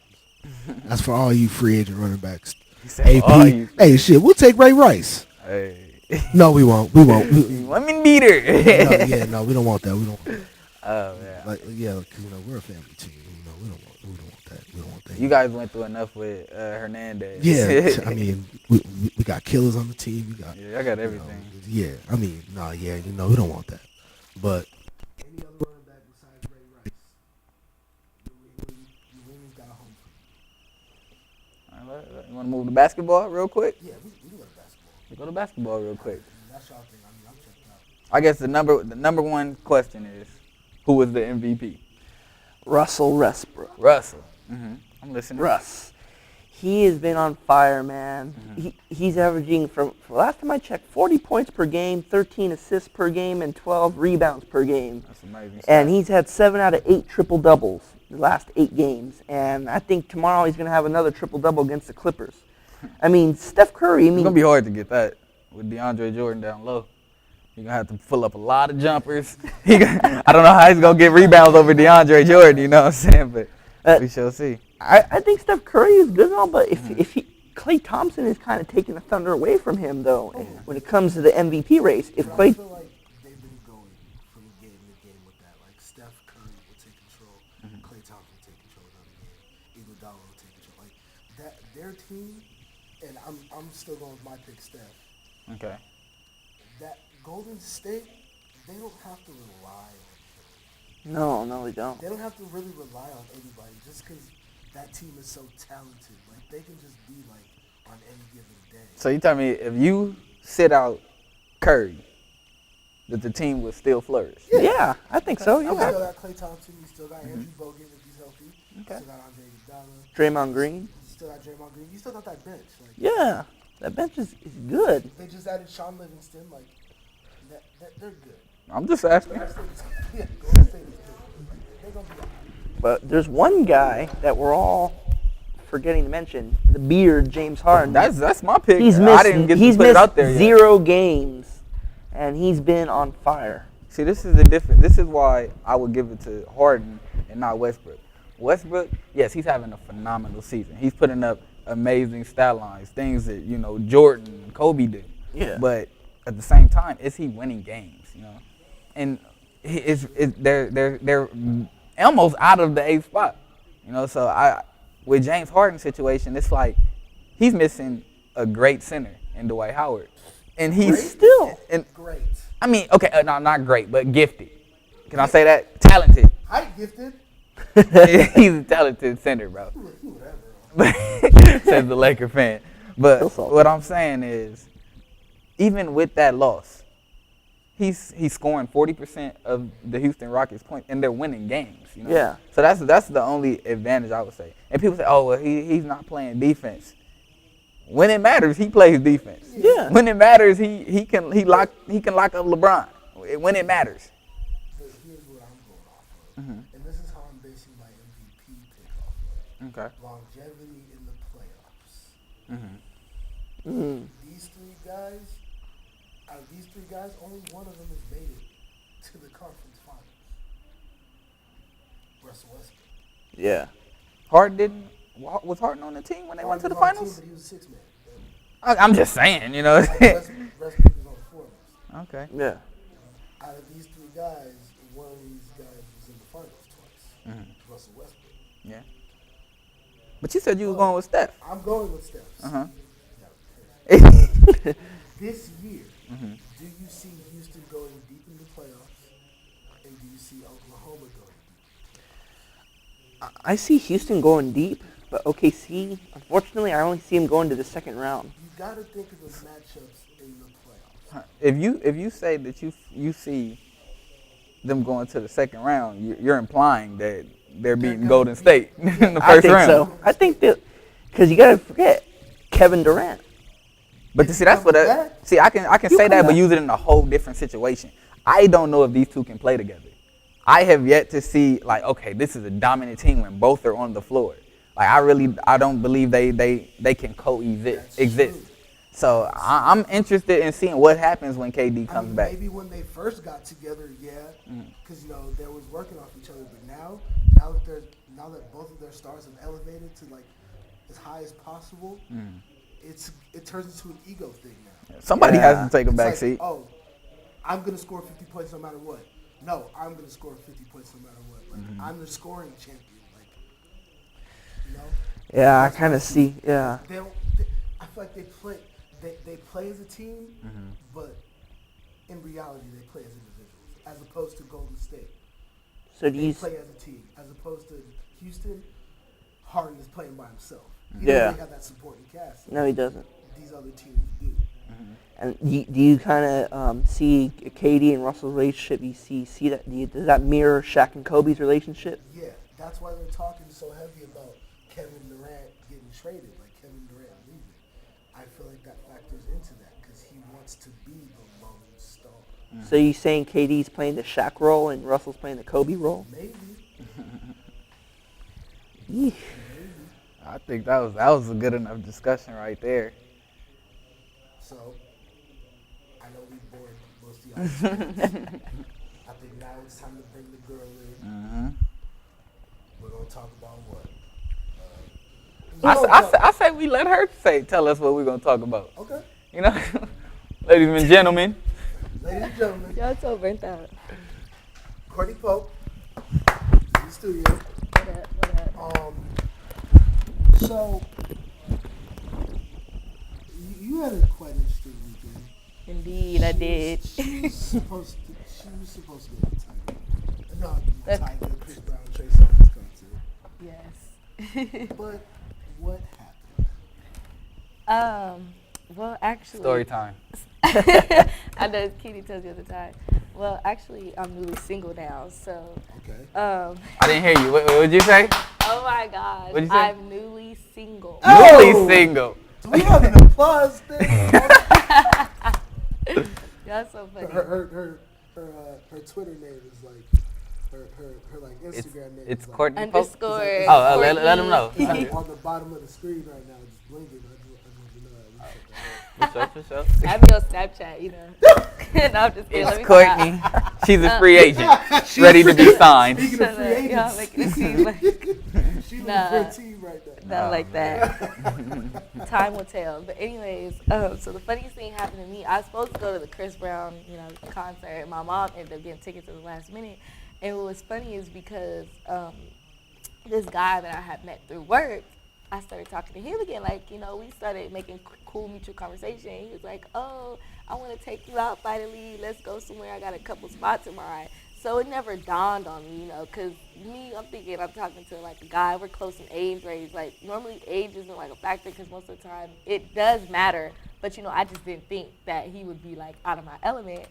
Speaker 1: That's for all you free agent running backs.
Speaker 2: He said,
Speaker 1: AP,
Speaker 2: "Oh, you-
Speaker 1: hey, shit, we'll take Ray Rice.
Speaker 2: Hey.
Speaker 1: No, we won't. We won't.
Speaker 2: Women beater.
Speaker 1: No, we don't want that. We don't.
Speaker 2: Oh, yeah.
Speaker 1: Like, yeah, because we're a family team. We don't want that. We don't want that.
Speaker 2: You guys went through enough with Hernandez.
Speaker 1: Yeah, I mean, we got killers on the team. We got.
Speaker 2: Yeah, I got everything.
Speaker 1: Yeah, I mean, we don't want that. But any other running back besides Ray Rice, New England's got a home for.
Speaker 2: All right, you want to move to basketball real quick?
Speaker 1: Yeah, we go to basketball.
Speaker 2: We go to basketball real quick.
Speaker 1: That's y'all thing. I mean, I'm checked out.
Speaker 2: I guess the number one question is, who was the MVP?
Speaker 3: Russell Westbrook.
Speaker 2: Russell. I'm listening.
Speaker 3: Russ. He has been on fire, man. He's averaging, from last time I checked, 40 points per game, 13 assists per game, and 12 rebounds per game.
Speaker 2: That's amazing.
Speaker 3: And he's had 7 out of 8 triple-doubles the last 8 games. And I think tomorrow he's going to have another triple-double against the Clippers. I mean, Steph Curry,
Speaker 2: It's going to be hard to get that with DeAndre Jordan down low. You're going to have to pull up a lot of jumpers. I don't know how he's going to get rebounds over DeAndre Jordan, you know what I'm saying? But we shall see.
Speaker 3: I think Steph Curry is good and all, but if Klay Thompson is kind of taking the thunder away from him, though, when it comes to the MVP race. If
Speaker 1: I
Speaker 3: Klay,
Speaker 1: feel like they've been going team, and I'm still going with my pick, Steph.
Speaker 2: Okay.
Speaker 1: That Golden State, they don't have to rely on.
Speaker 3: No, they don't.
Speaker 1: They don't have to really rely on anybody just because that team is so talented. Like, they can just be, like, on any given day.
Speaker 2: So you tell me if you sit out Curry, that the team would still flourish?
Speaker 3: Yeah, I think so.
Speaker 1: You
Speaker 3: Yeah.
Speaker 1: still got Klay Thompson. You still got Andrew Bogut if he's healthy.
Speaker 2: Okay.
Speaker 1: You still got Andre Iguodala.
Speaker 3: Draymond Green.
Speaker 1: You still got Draymond Green. You still got that bench. Like,
Speaker 3: Yeah, that bench is good.
Speaker 1: they just added Sean Livingston. Like, they're good.
Speaker 2: I'm just asking.
Speaker 1: Golden State is good. They're going to be all right.
Speaker 3: But there's one guy that we're all forgetting to mention, the beard, James Harden.
Speaker 2: That's my pick.
Speaker 3: He's
Speaker 2: I didn't get to put it out there yet.
Speaker 3: 0 games, and he's been on fire.
Speaker 2: See, this is the difference. This is why I would give it to Harden and not Westbrook. Westbrook, yes, he's having a phenomenal season. He's putting up amazing stat lines, things that, Jordan and Kobe do.
Speaker 3: Yeah.
Speaker 2: But at the same time, is he winning games, And they're almost out of the 8th spot, So with James Harden's situation, it's like he's missing a great center in Dwight Howard. And he's
Speaker 1: Great.
Speaker 2: I mean, okay, no, not great, but gifted. Can I say that? Talented.
Speaker 1: Height gifted.
Speaker 2: He's a talented center, bro.
Speaker 1: Whatever.
Speaker 2: Says the Laker fan. But what I'm saying is, even with that loss, he's scoring 40% of the Houston Rockets' points, and they're winning games.
Speaker 3: Yeah.
Speaker 2: So that's the only advantage I would say. And people say, oh, well, he's not playing defense. When it matters, he plays defense.
Speaker 3: Yeah.
Speaker 2: When it matters, he can lock up LeBron. When it matters.
Speaker 1: But here's what I'm going off of, and this is how I'm basing my MVP pick off of.
Speaker 2: Okay.
Speaker 1: Longevity in the playoffs.
Speaker 3: Mm.
Speaker 1: These three guys, out of these three guys, only one of them has made it to the conference finals. Russell Westbrook.
Speaker 3: Yeah.
Speaker 2: Was Harden on the team when they went to the
Speaker 1: Harden
Speaker 2: finals?
Speaker 1: was on the team, but he was a six-man.
Speaker 2: I'm just saying,
Speaker 1: Westbrook was on the floor.
Speaker 2: Okay.
Speaker 3: Yeah.
Speaker 1: Out of these three guys, one of these guys was in the finals twice. Russell Westbrook.
Speaker 2: Yeah. But you said you was going with Steph.
Speaker 1: I'm going with Steph.
Speaker 2: Uh-huh.
Speaker 1: This year, do you see Houston going deep in the playoffs, and do you see Oklahoma going deep?
Speaker 3: I see Houston going deep, but OKC, unfortunately, I only see him going to the second round.
Speaker 1: You got to think of the matchups in the playoffs.
Speaker 2: If you say that you see them going to the second round, you're implying that they're beating Golden State in the first round.
Speaker 3: So. I think that because you got to forget Kevin Durant.
Speaker 2: But see, that's what I can say that, but use it in a whole different situation. I don't know if these two can play together. I have yet to see, like, okay, this is a dominant team when both are on the floor. Like, I don't believe they can exist. So I'm interested in seeing what happens when KD comes back.
Speaker 1: Maybe when they first got together, because they was working off each other. But now that both of their stars have elevated to like as high as possible, it turns into an ego thing now.
Speaker 2: Somebody has to take a
Speaker 1: It's
Speaker 2: back
Speaker 1: like,
Speaker 2: seat.
Speaker 1: oh, I'm gonna score 50 points no matter what. No, I'm gonna score 50 points no matter what. Like I'm the scoring champion. Like,
Speaker 3: Yeah, I kind of see. Yeah.
Speaker 1: I feel like they play as a team, but in reality they play as individuals, as opposed to Golden State.
Speaker 3: So
Speaker 1: They play as a team, as opposed to Houston. Harden is playing by himself. He doesn't really have that supporting cast.
Speaker 3: No, he doesn't.
Speaker 1: These other teams do.
Speaker 3: And do you kind of see KD and Russell's relationship? You see that? Does that mirror Shaq and Kobe's relationship?
Speaker 1: Yeah, that's why they're talking so heavy about Kevin Durant getting traded, like Kevin Durant leaving. I feel like that factors into that because he wants to be the lone star.
Speaker 3: So you saying KD's playing the Shaq role and Russell's playing the Kobe role?
Speaker 1: Maybe.
Speaker 3: Yeesh.
Speaker 2: I think that was a good enough discussion right there.
Speaker 1: So, I know we bored most of y'all. I think now it's time to bring the girl in. We're going to talk about what?
Speaker 2: I say we let her tell us what we're going to talk about.
Speaker 1: Okay.
Speaker 2: Ladies and gentlemen.
Speaker 1: Ladies and gentlemen.
Speaker 4: Y'all so burnt out.
Speaker 1: Courtney Pope. In the studio.
Speaker 4: What up?
Speaker 1: So, You had a quite interesting weekend.
Speaker 4: Indeed, I did.
Speaker 1: She was supposed to go to Tiger. No, Tiger, Chris Brown, Trey Songz concert.
Speaker 4: Yes.
Speaker 1: But what happened?
Speaker 4: Well, actually.
Speaker 2: Story time.
Speaker 4: I know Keenan tells you all the time. Well, actually, I'm newly single now, so.
Speaker 1: Okay.
Speaker 2: I didn't hear you. What did you say?
Speaker 4: Oh my gosh.
Speaker 2: What'd you say?
Speaker 4: I'm newly single.
Speaker 2: Newly single.
Speaker 1: Do we have an applause thing?
Speaker 4: That's so funny.
Speaker 1: Her Twitter name is like her like Instagram name.
Speaker 2: It's
Speaker 1: is like,
Speaker 2: Courtney
Speaker 4: Underscore.
Speaker 2: Pope? Oh, let them know.
Speaker 1: it's like on the bottom of the screen right now, just blinking. I just want you to know that.
Speaker 2: For sure.
Speaker 4: I'm your Snapchat, you know. No, I'm just kidding. Let me
Speaker 2: It's Courtney.
Speaker 4: stop.
Speaker 2: She's a free agent, ready to be signed.
Speaker 1: Speaking of free agents,
Speaker 4: Y'all making it seem like
Speaker 1: she's
Speaker 4: Nah.
Speaker 1: looking for a team right now.
Speaker 4: not like that. Time will tell. But anyways, so the funniest thing happened to me. I was supposed to go to the Chris Brown, concert. My mom ended up getting tickets at the last minute. And what was funny is because this guy that I had met through work, I started talking to him again. Like, we started making cool mutual conversation. He was like, oh, I want to take you out finally. Let's go somewhere. I got a couple spots in mind. So it never dawned on me, because I'm thinking I'm talking to like a guy. We're close in age range. Like, normally age isn't like a factor because most of the time it does matter. But, I just didn't think that he would be like out of my element.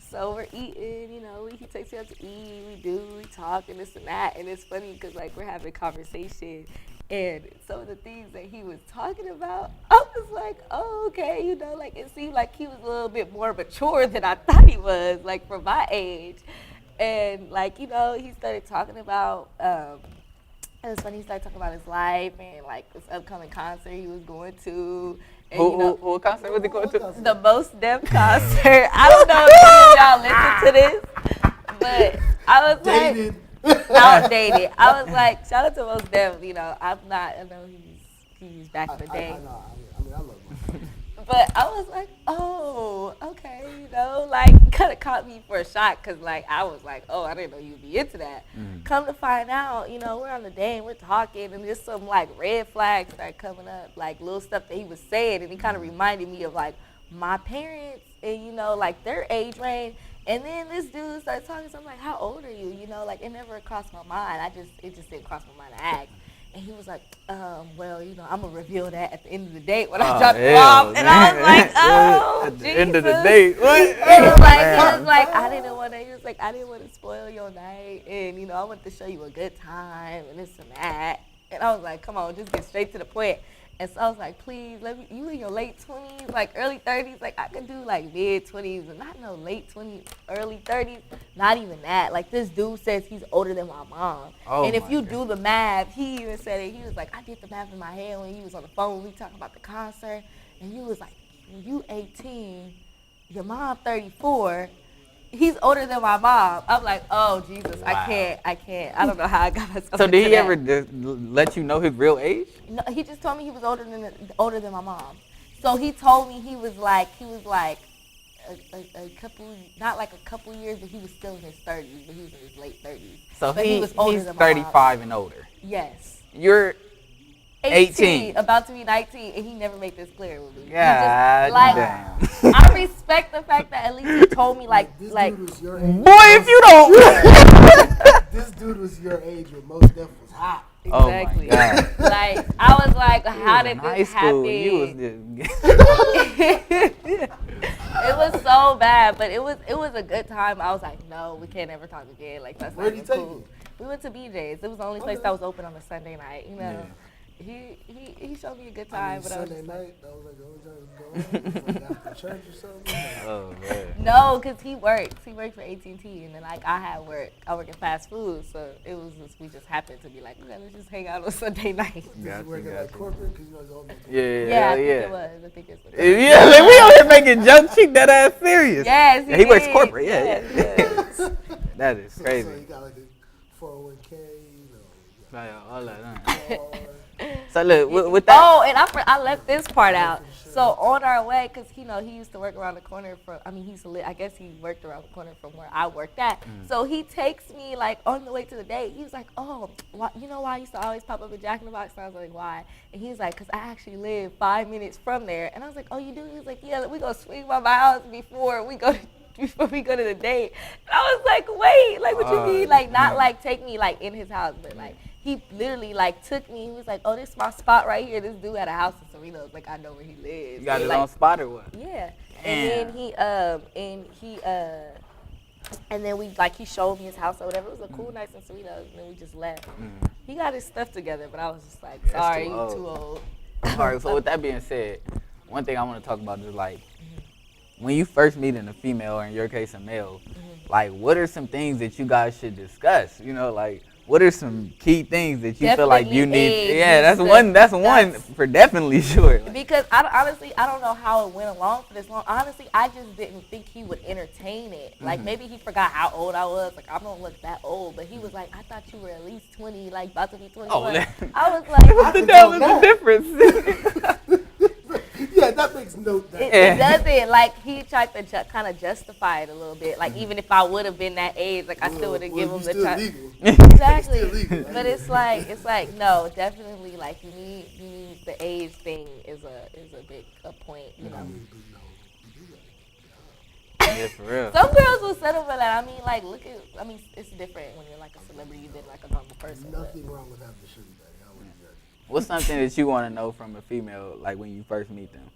Speaker 4: So we're eating, he takes me out to eat, we talk and this and that. And it's funny because like we're having conversation. And some of the things that he was talking about, I was like, oh, okay, like it seemed like he was a little bit more mature than I thought he was, like for my age. And like, he started talking about, it was funny, he started talking about his life and like this upcoming concert he was going to. And,
Speaker 2: Who concert was he going to?
Speaker 4: The Most Def concert. I don't know if y'all listen to this, but I was
Speaker 1: Dated.
Speaker 4: outdated. I was like, shout out to Most Def. I know he's back in the day.
Speaker 1: I know. I mean, I love him.
Speaker 4: But I was like, oh, okay, like kind of caught me for a shock because like I was like, oh, I didn't know you'd be into that. Come to find out, we're on the day and we're talking and just some like red flags start coming up, like little stuff that he was saying, and he kind of reminded me of like my parents and like their age range. And then this dude started talking, so I'm like, how old are you? Like it never crossed my mind. It just didn't cross my mind to ask. And he was like, well, I'm going to reveal that at the end of the date when I drop you off. And I was like, oh,
Speaker 2: at the
Speaker 4: Jesus.
Speaker 2: end of the date. What?
Speaker 4: He was like, I didn't want to spoil your night. And, I want to show you a good time and this and that. And I was like, come on, just get straight to the point. And so I was like, please, you in your late 20s, like early 30s, like I could do like mid 20s and not no late 20s, early 30s, not even that. Like this dude says he's older than my mom.
Speaker 2: Oh,
Speaker 4: and if
Speaker 2: my
Speaker 4: you
Speaker 2: God.
Speaker 4: do the math, he even said it, he was like, I did the math in my head when he was on the phone, we talking about the concert, and you was like, when you 18, your mom 34, he's older than my mom. I'm like, oh, Jesus,
Speaker 2: Wow.
Speaker 4: I can't. I don't know how I got myself
Speaker 2: So
Speaker 4: into
Speaker 2: did he
Speaker 4: that.
Speaker 2: ever let you know his real age?
Speaker 4: No, he just told me he was older than my mom. So he told me he was like a couple, not like a couple years, but he was still in his 30s, but he was in his late 30s.
Speaker 2: So
Speaker 4: but he was older
Speaker 2: he's
Speaker 4: than my mom.
Speaker 2: 35 and older.
Speaker 4: Yes.
Speaker 2: You're 18.
Speaker 4: About to be 19, and he never made this clear with me. He
Speaker 2: God
Speaker 4: just,
Speaker 2: damn.
Speaker 4: I respect the fact that at least he told me
Speaker 1: This dude was your age.
Speaker 2: Boy, if you don't.
Speaker 1: This dude was your age when Most Def was hot.
Speaker 4: Exactly.
Speaker 2: Oh my God.
Speaker 4: Like I was like, how did
Speaker 2: high
Speaker 4: this
Speaker 2: school,
Speaker 4: happen?
Speaker 2: you was just
Speaker 4: It was so bad, but it was a good time. I was like, no, we can't ever talk again. Like that's
Speaker 1: Where'd
Speaker 4: not
Speaker 1: he
Speaker 4: even
Speaker 1: take
Speaker 4: cool.
Speaker 1: you?
Speaker 4: We went to BJ's. It was the only place
Speaker 1: Okay.
Speaker 4: that was open on a Sunday night.
Speaker 2: Yeah.
Speaker 4: He showed me a good
Speaker 1: I
Speaker 4: time,
Speaker 1: mean,
Speaker 4: but I was
Speaker 1: Sunday
Speaker 4: just like,
Speaker 1: night, that was like the only time it was going. Like after church or something. Like,
Speaker 2: Oh man.
Speaker 4: no, cause he worked for AT&T, and then like I had work. I work in fast food, so it was just we just happened to be like, okay, let's just hang out on Sunday night.
Speaker 1: Does he
Speaker 2: Gotcha,
Speaker 1: work at like
Speaker 2: gotcha.
Speaker 1: corporate? Because it's old.
Speaker 2: Yeah,
Speaker 4: I think
Speaker 2: yeah.
Speaker 4: it was. I think it's.
Speaker 2: Yeah, like, we out here making jokes. She that ass serious.
Speaker 4: Yes,
Speaker 2: Yeah, he works
Speaker 4: did.
Speaker 2: corporate. Yeah,
Speaker 4: Yes,
Speaker 2: yeah.
Speaker 4: yes.
Speaker 2: That is
Speaker 1: So
Speaker 2: crazy.
Speaker 1: you got like a 401k,
Speaker 2: All that, huh?
Speaker 1: car.
Speaker 2: So look, with that.
Speaker 4: Oh, and I left this part out. So on our way, because he used to work around the corner he used to live, I guess he worked around the corner from where I worked at. So he takes me like on the way to the date. He was like, oh, you know why I used to always pop up at Jack in the Box? And I was like, why? And he's like, because I actually live 5 minutes from there. And I was like, oh, you do? He was like, yeah, we gonna swing by my house before we go to the date. And I was like, wait, like what you mean? Like not like take me like in his house, but like he literally like took me. He was like, oh, this is my spot right here. This dude had a house in Cerritos. Like I know where he lives.
Speaker 2: You got his
Speaker 4: like,
Speaker 2: own spot or what?
Speaker 4: Yeah.
Speaker 2: Damn.
Speaker 4: And then he showed me his house or whatever. It was a cool night in Cerritos, and then we just left. He got his stuff together, but I was just like, sorry, you too old.
Speaker 2: All right, so with that being said, one thing I want to talk about is like when you first meet a female, or in your case a male, like what are some things that you guys should discuss? You know, like what are some key things that you feel like you need? Yeah, that's one for definitely sure.
Speaker 4: Because honestly, I don't know how it went along for this long. Honestly, I just didn't think he would entertain it. Like maybe he forgot how old I was. Like I don't look that old, but he was like, I thought you were at least 20, like about to be 21.
Speaker 2: Oh,
Speaker 4: I was like,
Speaker 2: what the hell is the difference?
Speaker 1: Yeah, that makes no sense.
Speaker 4: It doesn't. Like he tried to kind of justify it a little bit. Like even if I would have been that age, like I still would have given him the time. Exactly. But it's like no, definitely like you need the age thing is a big point, you know.
Speaker 2: Yeah, for real.
Speaker 4: Some girls will settle for that. I mean, like it's different when you're like a celebrity than like a normal person.
Speaker 1: Nothing wrong with having a sugar daddy. I wouldn't judge.
Speaker 2: What's something that you want to know from a female, like when you first meet them?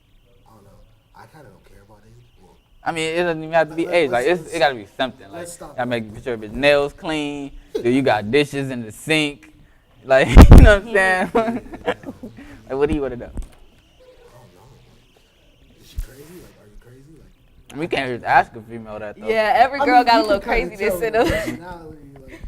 Speaker 1: I don't know. I kind of don't care about age. Well,
Speaker 2: I mean, it doesn't even have to be age. Like it got to be something. Like gotta make sure your nails clean. Do you got dishes in the sink? Like you know what I'm saying? Like what do you want to know?
Speaker 1: I don't know. Is she crazy? Like, are you crazy? Like,
Speaker 2: I mean, you can't just ask a female that though.
Speaker 4: Yeah, every girl got a little craziness in them.
Speaker 1: Personality, like,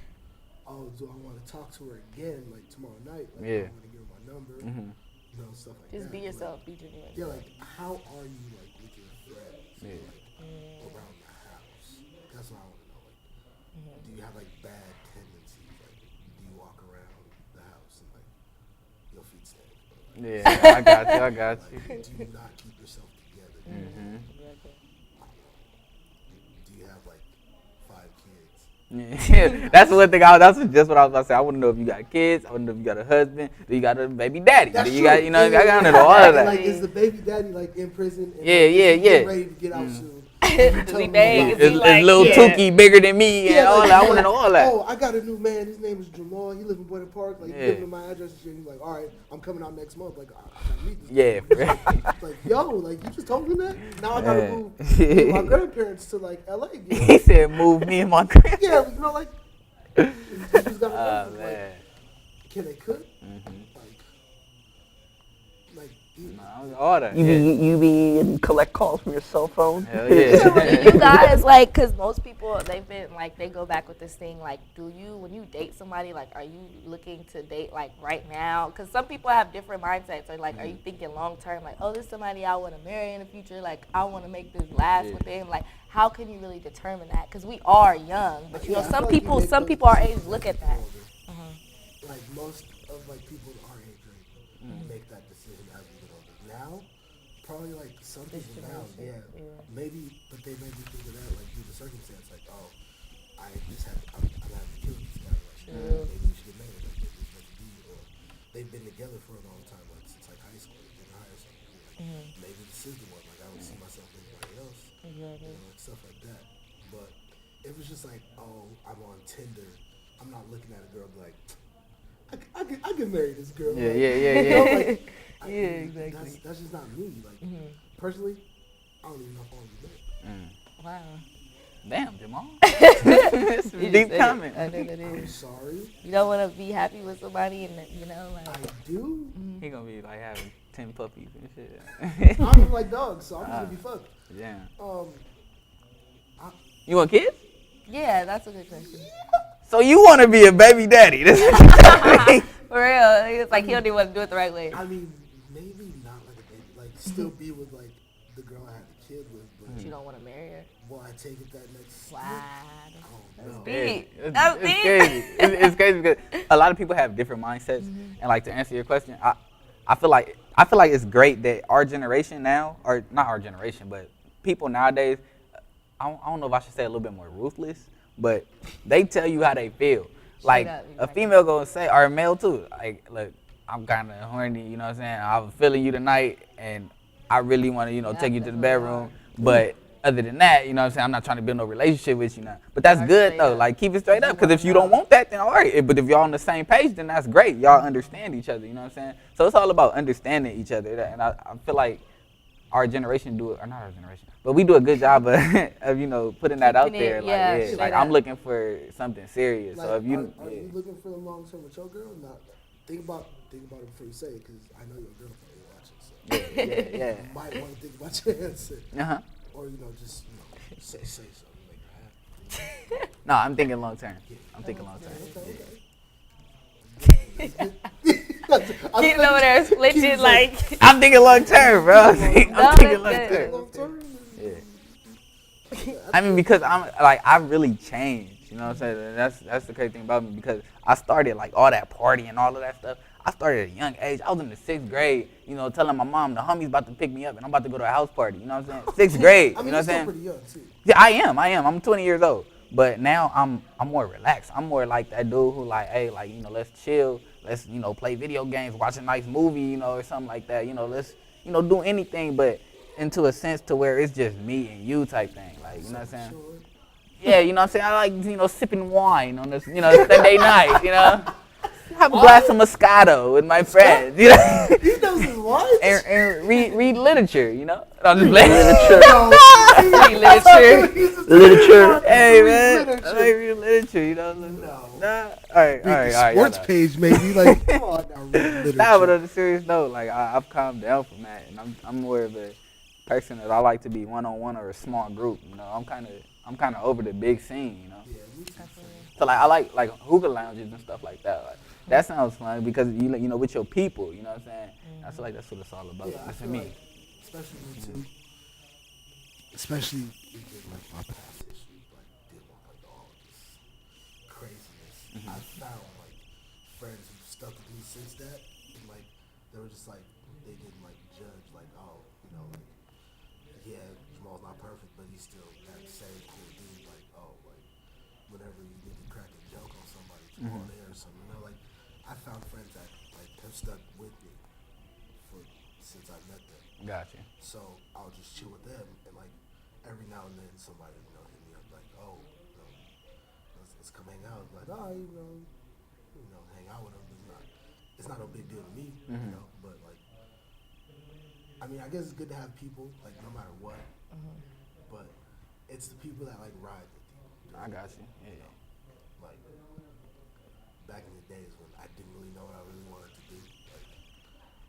Speaker 1: oh, do I want to talk to her again, like tomorrow night? Like,
Speaker 2: Yeah.
Speaker 1: I want to give her my number. You know, stuff like
Speaker 4: Just
Speaker 1: that.
Speaker 4: be yourself, be genuine.
Speaker 1: Yeah, like, how are you, like, with your friends?
Speaker 2: Yeah.
Speaker 1: Like, around the house? That's what I want to know. Like, do you have, like, bad tendencies? Like, do you walk around the house and, like, your feet stand?
Speaker 2: Yeah, I got you.
Speaker 1: Like, do you not keep yourself together? Do you have, like, 5 kids?
Speaker 2: Yeah, that's one thing. That's just what I was about to say. I want to know if you got kids. I want to know if you got a husband. Do you got a baby daddy?
Speaker 1: That's
Speaker 2: Do you
Speaker 1: true.
Speaker 2: got, I got to know all of that.
Speaker 1: Like, is the baby daddy, like, in prison? And,
Speaker 2: Yeah,
Speaker 1: like,
Speaker 2: yeah,
Speaker 1: is he
Speaker 2: yeah.
Speaker 1: ready to get out soon?
Speaker 2: Is little Tukey bigger than me? Yeah, all
Speaker 1: like,
Speaker 2: that. I want to know all that.
Speaker 1: Oh, I got a new man. His name is Jamal. He live in Boynton Park. Like, give him my address and shit. He's like, all right, I'm coming out next month. Like, I gotta meet this
Speaker 2: Yeah,
Speaker 1: guy. Like, yo, like, you just told me that? Now I gotta move with my grandparents to, like, L.A. You know?
Speaker 2: He said, move me and my grandpa.
Speaker 1: Yeah, you know, like, you just gotta
Speaker 2: Oh,
Speaker 1: know,
Speaker 2: man.
Speaker 1: like, can they cook? Like,
Speaker 2: All that.
Speaker 3: You be and collect calls from your cell phone.
Speaker 2: Hell yeah.
Speaker 4: You guys, like, because most people, they've been, like, they go back with this thing, like, when you date somebody, like, are you looking to date, like, right now? Because some people have different mindsets. Or, like, are you thinking long term, like, oh, this is somebody I want to marry in the future, like, I want to make this last with them. Like, how can you really determine that? Because we are young, but, you know, some people our age look at that.
Speaker 1: Like, most of, like, people our age range make that decision as we get older. Now, probably, like, some people now, maybe, but they maybe think of that, like, due to circumstance, like, oh, I'm gonna have to kill this guy, like, maybe we should get married, like, maybe it's what to do, or they've been together for a long time, like, since, like, high school, junior high or something, like, maybe this is the one, like, I don't see myself with anybody else, you know, like, stuff like that, but it was just like, oh, I'm on Tinder, I'm not looking at a girl like, I can marry this girl.
Speaker 2: Yeah,
Speaker 1: like,
Speaker 2: yeah, yeah,
Speaker 1: you know,
Speaker 2: yeah.
Speaker 1: like,
Speaker 4: Exactly.
Speaker 1: That's just not me. Like, personally, I don't even know if I want to be
Speaker 4: Wow.
Speaker 2: Damn, Jamal. It's a deep comment.
Speaker 4: I know that
Speaker 1: I'm
Speaker 4: is.
Speaker 1: sorry.
Speaker 4: You don't want to be happy with somebody, and you know, like.
Speaker 1: I do.
Speaker 2: He gonna be like having 10 puppies and shit.
Speaker 1: I don't even like dogs, so I'm just gonna be fucked.
Speaker 2: Yeah. You want kids?
Speaker 4: Yeah, that's a good question.
Speaker 2: So you want to be a baby daddy? That's what you telling me.
Speaker 4: For real, it's like he don't even want to do it the right way.
Speaker 1: I mean, maybe not like a baby. Like, still be with, like, the girl I had a kid with, but
Speaker 4: You don't want to marry her.
Speaker 1: will I take it that next
Speaker 4: Wow.
Speaker 1: I don't know.
Speaker 4: Deep.
Speaker 2: It's
Speaker 4: That's deep.
Speaker 2: crazy. It's crazy because a lot of people have different mindsets. And like to answer your question, I feel like I feel like it's great that our generation now, or not our generation, but people nowadays, I don't know if I should say a little bit more ruthless, but they tell you how they feel. Like, a female gonna say, or a male too, like, look, I'm kind of horny, you know what I'm saying? I'm feeling you tonight, and I really want to, you know, take you to the bedroom. But other than that, you know what I'm saying? I'm not trying to build no relationship with you now. But that's good, though. Like, keep it straight up. Because if you don't want that, then all right. But if y'all on the same page, then that's great. Y'all understand each other, you know what I'm saying? So it's all about understanding each other. And I feel like our generation do it, or not our generation, but we do a good job of you know, putting that out there. Like, I'm looking for something serious.
Speaker 1: Like,
Speaker 2: so if you...
Speaker 1: Are you looking for the long term with your girl? Not, think about it before you say it, because I know your girlfriend is watching. So
Speaker 2: Yeah.
Speaker 1: you might want to think about your answer.
Speaker 2: Uh-huh.
Speaker 1: Or, you know, just, you know, say something, make her happy.
Speaker 2: No, I'm thinking long term. I'm thinking long term.
Speaker 4: Keenan over there splitting like.
Speaker 2: I'm thinking long term, bro. I'm thinking long term. Yeah. I mean, because I really changed. You know what I'm saying? That's the crazy thing about me, because I started like all that party and all of that stuff. I started at a young age. I was in the 6th grade, you know, telling my mom the homie's about to pick me up and I'm about to go to a house party. You know what I'm saying? 6th grade.
Speaker 1: I mean,
Speaker 2: you know what I'm saying?
Speaker 1: Pretty young too.
Speaker 2: Yeah, I am. I'm 20 years old. But now I'm more relaxed. I'm more like that dude who like, hey, like, you know, let's chill. Let's, you know, play video games, watch a nice movie, you know, or something like that. You know, let's, you know, do anything, but into a sense to where it's just me and you type thing. Like, you know what I'm saying? Yeah, you know what I'm saying? I like, you know, sipping wine on this, you know, Sunday night, you know? Have a glass of Moscato with my friends, you know?
Speaker 1: He knows his wife.
Speaker 2: And read literature, you know? I'm just playing.
Speaker 4: Literature.
Speaker 2: Hey, man. I like reading literature, you know? Nah. All right.
Speaker 1: Sports page, maybe. Like, come on now, read literature.
Speaker 2: Nah, but on a serious note, like, I've calmed down from that. And I'm more of a person that I like to be one-on-one or a small group, you know? I'm kind of over the big scene, you know?
Speaker 1: Yeah, me too.
Speaker 2: So, like, I like hookah lounges and stuff like that. Like, that sounds fun because, you know, with your people, you know what I'm saying? I feel like that's what it's all about.
Speaker 1: Yeah,
Speaker 2: for me.
Speaker 1: Like, especially me too. Especially like my past issues, like dealing with like all this craziness. I found like friends who stuck with me since that, and like they were just like they didn't like judge like, oh, you know, like, yeah, Jamal's not perfect, but he's still that same cool dude. Like, oh, like whenever you need to crack a joke on somebody, Jamal there or something, you know, like I found friends that like have stuck with me since I met them.
Speaker 2: Gotcha.
Speaker 1: So I'll just chill with them, and like every now and then somebody, you know, hit me up like, oh, you know, let's come hang out. Like, oh, you know, hang out with them. It's not no big deal to me, you know. But like, I mean, I guess it's good to have people like no matter what. But it's the people that like ride with you.
Speaker 2: I got you. Yeah.
Speaker 1: Like back in the days when I didn't really know what I really wanted to do. Like,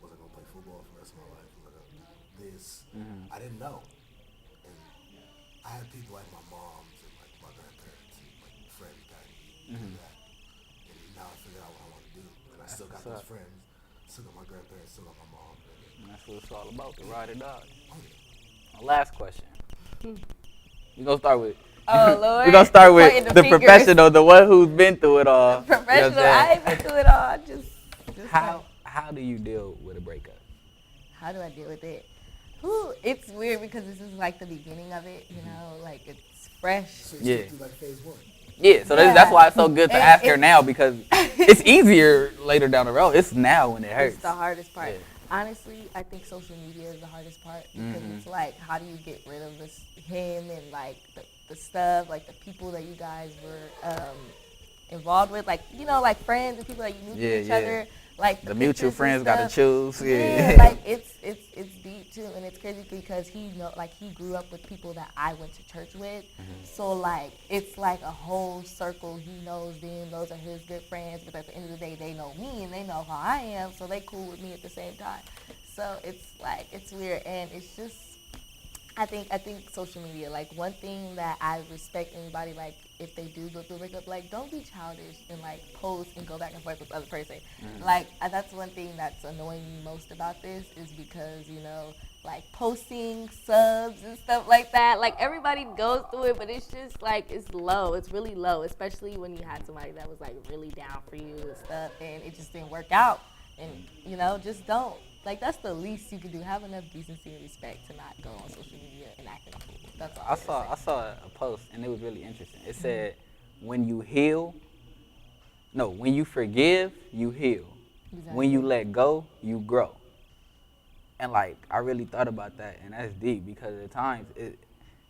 Speaker 1: was I gonna play football for the rest of my life? Was I gonna do this? I didn't know. And I had people like my moms and like my grandparents and like friends guiding me to do that. And now I figured out what I want to do. And I still got those friends, still got my grandparents, still got my mom.
Speaker 2: And that's what it's all about, the ride or die.
Speaker 1: Oh, yeah.
Speaker 2: My last question. We're gonna start with
Speaker 4: Lord.
Speaker 2: We're gonna start with
Speaker 4: Pointing
Speaker 2: the
Speaker 4: fingers.
Speaker 2: professional, the one who's been through it all.
Speaker 4: Professional.
Speaker 2: You know what I'm
Speaker 4: I ain't been through it all. Just
Speaker 2: how do you deal with a breakup?
Speaker 4: How do I deal with it? Whew, it's weird because this is like the beginning of it, you know, like it's fresh.
Speaker 1: So
Speaker 2: Yeah.
Speaker 1: you do like phase one.
Speaker 2: Yeah, so that's why it's so good to ask her now, because it's easier later down the road. It's now when it hurts.
Speaker 4: It's the hardest part.
Speaker 2: Yeah.
Speaker 4: Honestly, I think social media is the hardest part because it's like, how do you get rid of him and like the stuff, like the people that you guys were involved with, like, you know, like friends and people that you knew through each other. Like
Speaker 2: the mutual friends got to choose.
Speaker 4: Yeah, like it's deep too, and it's crazy because he grew up with people that I went to church with, so like it's like a whole circle. He knows them; those are his good friends. But at the end of the day, they know me and they know how I am, so they cool with me at the same time. So it's like it's weird, and it's just I think social media, like one thing that I respect anybody, like if they do go through a breakup, like don't be childish and like post and go back and forth with the other person. Like that's one thing that's annoying me most about this is because, you know, like posting subs and stuff like that, like everybody goes through it, but it's just like it's low. It's really low, especially when you had somebody that was like really down for you and stuff and it just didn't work out. And, you know, just don't. Like, that's the least you can do. Have enough decency and respect to not go on social media and act a fool. That's all.
Speaker 2: I saw a post, and it was really interesting. It said, when you forgive, you heal.
Speaker 4: Exactly.
Speaker 2: When you let go, you grow. And, like, I really thought about that, and that's deep because at times,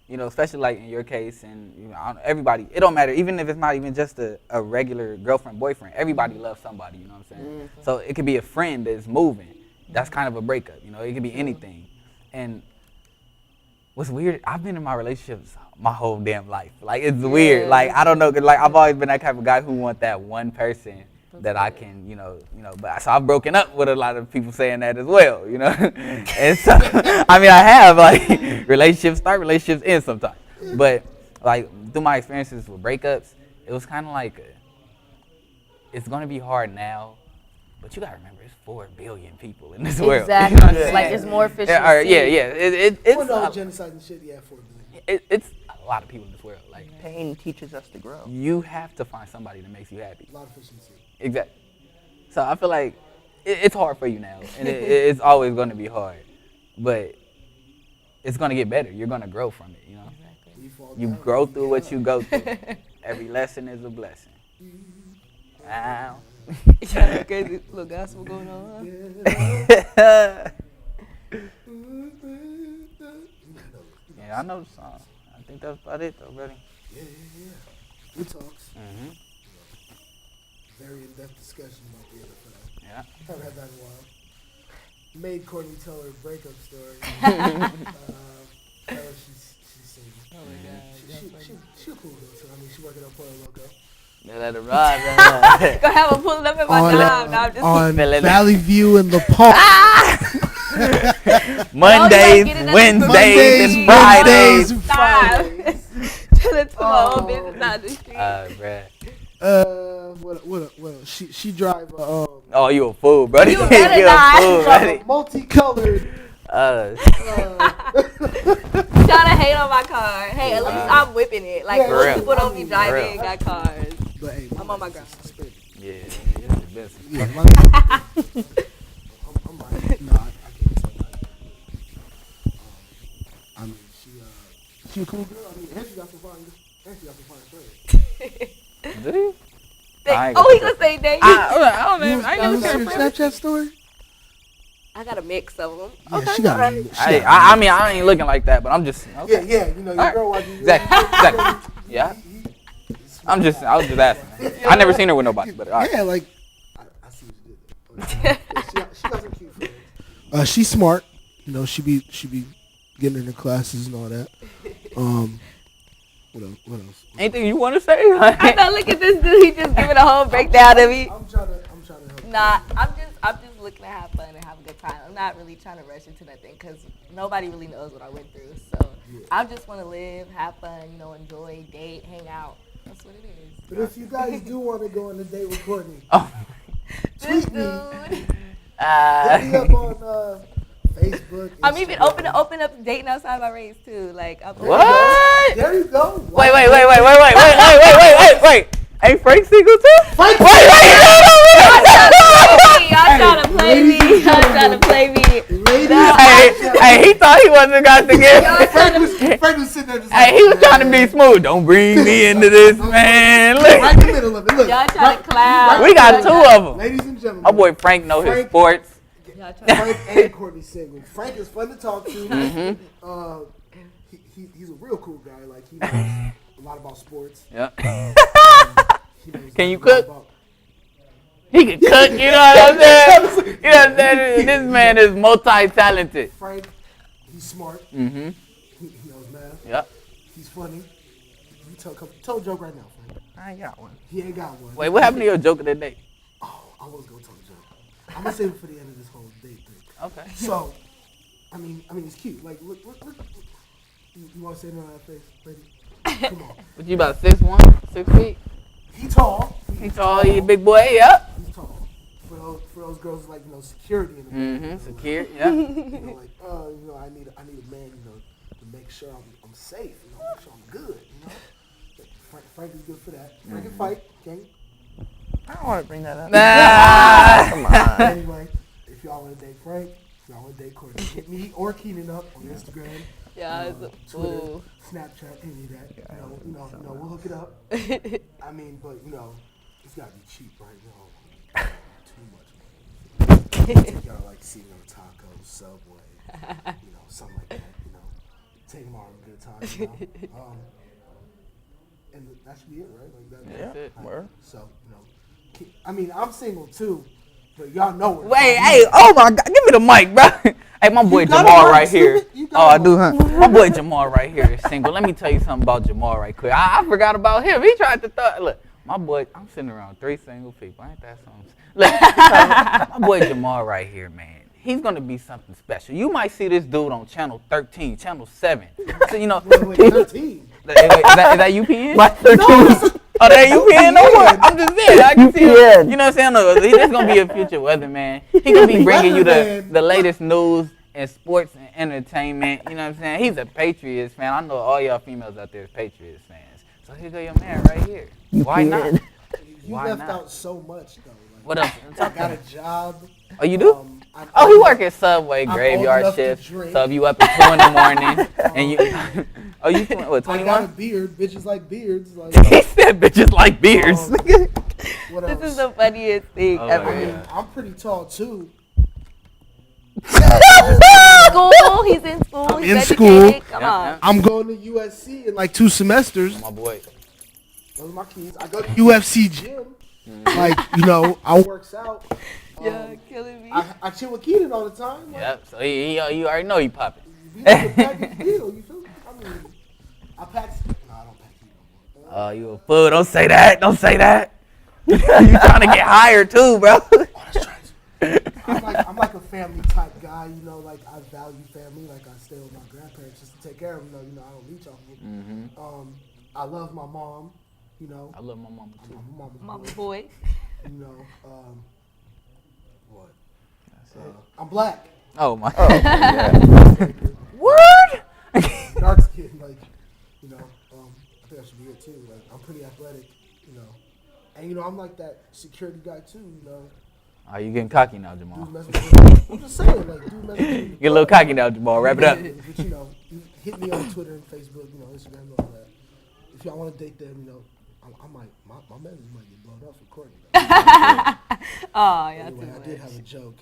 Speaker 2: especially, like, in your case, and, everybody, it don't matter, even if it's not even just a regular girlfriend, boyfriend, everybody loves somebody, you know what I'm saying? Mm-hmm. So it could be a friend that's moving. That's kind of a breakup, it could be anything. And what's weird, I've been in my relationships my whole damn life. Like, it's weird. Like, I don't know, cause, like, I've always been that type of guy who want that one person that I can, but so I've broken up with a lot of people saying that as well, And so, I have, like, relationships end sometimes. But, like, through my experiences with breakups, it was kind of like, it's going to be hard now, but you got to remember, it's 4 billion people in this world.
Speaker 4: Exactly. Like, it's more efficient.
Speaker 1: It's all genocide and shit, 4 billion.
Speaker 2: It's a lot of people in this world. Like,
Speaker 3: pain teaches us to grow.
Speaker 2: You have to find somebody that makes you happy.
Speaker 1: A lot of efficiency.
Speaker 2: Exactly. So I feel like it's hard for you now, and it's always going to be hard, but it's going to get better. You're going to grow from it,
Speaker 4: Exactly.
Speaker 2: You grow through what you go through. Every lesson is a blessing. Wow.
Speaker 4: You got a crazy little gospel going on,
Speaker 2: Yeah, I know the song. I think that's about it, though, buddy.
Speaker 1: Yeah. Good talks.
Speaker 2: Mm-hmm.
Speaker 1: Very in-depth discussion about the NFL.
Speaker 2: Yeah.
Speaker 1: Haven't had that in a while. Made Courtney tell her breakup story. She's singing.
Speaker 4: Oh my God.
Speaker 1: She'll cool though, so she working on Pollo Loco.
Speaker 2: They let it ride.
Speaker 4: Go have a pulling up in my job. No, I'm just
Speaker 1: on Valley View in the park.
Speaker 2: Mondays, Wednesdays, and Fridays.
Speaker 4: Trying to tell my own business out the street.
Speaker 2: Bruh.
Speaker 1: What else? She drive
Speaker 2: Oh, you a fool, bro.
Speaker 4: You better not.
Speaker 1: Multicolored.
Speaker 4: Trying to hate on my car. Hey, at least I'm whipping it. Like, most people don't be driving, got cars.
Speaker 1: But hey,
Speaker 4: I'm on my ground.
Speaker 2: Yeah, it's the best.
Speaker 1: Yeah, I'm like, no, I can't say that. She a cool girl. And she got some fine friends.
Speaker 2: Do you?
Speaker 4: He gonna say Dave.
Speaker 2: I don't know. I ain't never seen
Speaker 1: her Snapchat story.
Speaker 4: I got a mix of them.
Speaker 1: Yeah,
Speaker 4: Okay,
Speaker 1: she got
Speaker 4: right.
Speaker 2: I ain't looking like that, but I'm just. Okay.
Speaker 1: Yeah, your girl watching.
Speaker 2: Exactly. Yeah. I was just asking. I never seen her with nobody, but all right.
Speaker 1: Yeah, like I see what you did. She got some cute friends. She's smart. She be getting in her classes and all that. What else?
Speaker 2: Anything you want to say?
Speaker 4: I know. Look at this dude. He just giving a whole breakdown of me.
Speaker 1: I'm trying to help.
Speaker 4: Nah, I'm just looking to have fun and have a good time. I'm not really trying to rush into nothing because nobody really knows what I went through. So I just want to live, have fun, enjoy, date, hang out. That's what it is.
Speaker 1: But if you guys do want to go on a date with Courtney,
Speaker 4: This
Speaker 1: tweet me.
Speaker 4: dude.
Speaker 1: Hit me up on Facebook.
Speaker 4: I'm even
Speaker 1: Instagram.
Speaker 4: open up dating outside my race too. Like
Speaker 2: What?
Speaker 1: There you go.
Speaker 2: Wait. Ain't Frank single too?
Speaker 1: Frank.
Speaker 4: Y'all trying to play me. Y'all trying to play me.
Speaker 2: Hey, he thought he wasn't got to get.
Speaker 1: Frank was sitting there just
Speaker 2: Hey, he was trying to be smooth. Don't bring me into this, man. Look.
Speaker 1: right in the middle of it. Look.
Speaker 4: Y'all trying to clown.
Speaker 2: We got 2 of them.
Speaker 1: Ladies and gentlemen.
Speaker 2: My boy Frank know his sports.
Speaker 4: Y'all trying to
Speaker 1: Frank and Courtney single. Frank is fun to talk to. He's a real cool guy. Like, he knows a lot about sports.
Speaker 2: Yeah.
Speaker 1: Can
Speaker 2: you cook? He can cook, you know what I'm saying? This man is multi-talented.
Speaker 1: Frank, he's smart.
Speaker 2: Mm-hmm.
Speaker 1: He knows math.
Speaker 2: Yep.
Speaker 1: He's funny. You tell a joke right now, Frank.
Speaker 2: I ain't got one.
Speaker 1: He ain't got one.
Speaker 2: Wait, what happened to your joke of the day?
Speaker 1: Oh, I was gonna tell a joke. I'm gonna save it for the end of this whole date thing.
Speaker 2: Okay.
Speaker 1: So, I mean, it's cute. Like, look. You want to say no on that face, lady? Come on.
Speaker 2: What, you about 6'1", 6 feet?
Speaker 1: He tall.
Speaker 2: He tall, he a big boy, yep.
Speaker 1: He's tall. For those girls, like, security in the
Speaker 2: Mm-hmm, secure, yeah.
Speaker 1: I need a man, to make sure I'm safe, make sure I'm good, Frank is good for that. Frank can fight, okay?
Speaker 3: I don't want to bring that up.
Speaker 2: Nah.
Speaker 3: Come on.
Speaker 1: Anyway, if y'all y'all want to date Frank, if y'all want to date Courtney, hit me or Keenan up on Instagram.
Speaker 4: Yeah,
Speaker 1: Twitter,
Speaker 4: ooh.
Speaker 1: Snapchat, any of that.
Speaker 2: Yeah,
Speaker 1: We'll hook it up. I mean, but it's gotta be cheap, right? Too much money. Take y'all like seeing on Tacos, Subway, something like that. Take them all in a good time. And that should be it, right? Like
Speaker 2: That's it. Word.
Speaker 1: So I mean, I'm single too, but y'all know what.
Speaker 2: Wait, hey, oh my God, give me the mic, bro. Hey, my boy Jamal right here. Oh, I do, huh? My boy Jamal right here is single. Let me tell you something about Jamal right quick. I forgot about him. He tried to look, my boy, I'm sitting around 3 single people. Ain't that something? Look, my boy Jamal right here, man. He's going to be something special. You might see this dude on channel 13, channel 7. So,
Speaker 1: Wait, 13?
Speaker 2: Is that UPN?
Speaker 3: My 13.
Speaker 2: Oh, that UPN? No more. I'm just saying. I can see
Speaker 3: UPN.
Speaker 2: you know what I'm saying? There's going to be a future weatherman. He's going to be bringing you the latest news and sports and entertainment. You know what I'm saying? He's a Patriots fan. I know all y'all females out there is Patriots fans. So here go your man right here. Why not?
Speaker 1: You left out so much, though.
Speaker 2: What else?
Speaker 1: I got a job.
Speaker 2: Oh, you do? He work at Subway graveyard shift. So if you up at 2 in the morning and you, you 21?
Speaker 1: I got a beard. Bitches like beards. Like,
Speaker 2: He said bitches like beards.
Speaker 1: What
Speaker 4: This
Speaker 1: else?
Speaker 4: is the funniest thing
Speaker 2: Oh,
Speaker 4: ever.
Speaker 1: I mean,
Speaker 2: yeah.
Speaker 1: I'm pretty tall too.
Speaker 4: School, he's in school.
Speaker 1: I'm
Speaker 4: He's
Speaker 1: in
Speaker 4: educated.
Speaker 1: school.
Speaker 4: Come on.
Speaker 1: I'm going to USC in like 2 semesters.
Speaker 2: My boy.
Speaker 1: Those are my keys. I go to UFC gym. Like, I works out.
Speaker 4: Yeah, killing me.
Speaker 1: I chill with Keenan all the time. Like,
Speaker 2: Yep. So you already know he popping.
Speaker 1: we like a package deal. You feel me? I mean, I pack. No, I don't pack you no more.
Speaker 2: Oh, you a fool. Don't say that. Don't say that. You trying to get hired too, bro.
Speaker 1: I'm like a family type guy. Like I value family. Like I stay with my grandparents just to take care of them. I don't leech off of them.
Speaker 2: Mm-hmm.
Speaker 1: I love my mom.
Speaker 2: I love my mama too.
Speaker 1: I'm
Speaker 4: Mama boy.
Speaker 1: What? I'm black.
Speaker 2: Oh my.
Speaker 1: Word. Dark skin, like, I think I should be it too. Like, I'm pretty athletic, and I'm like that security guy too,
Speaker 2: Oh, you getting cocky now, Jamal.
Speaker 1: Dude messing with I'm just saying, like, dude messing with me.
Speaker 2: Get a little cocky now, Jamal. Wrap it up.
Speaker 1: But you hit me on Twitter and Facebook, Instagram, and all that. If y'all want to date them, I might, my message might get blown up for Courtney.
Speaker 4: Oh, yeah,
Speaker 1: Anyway,
Speaker 4: too
Speaker 1: I
Speaker 4: much.
Speaker 1: did have a joke.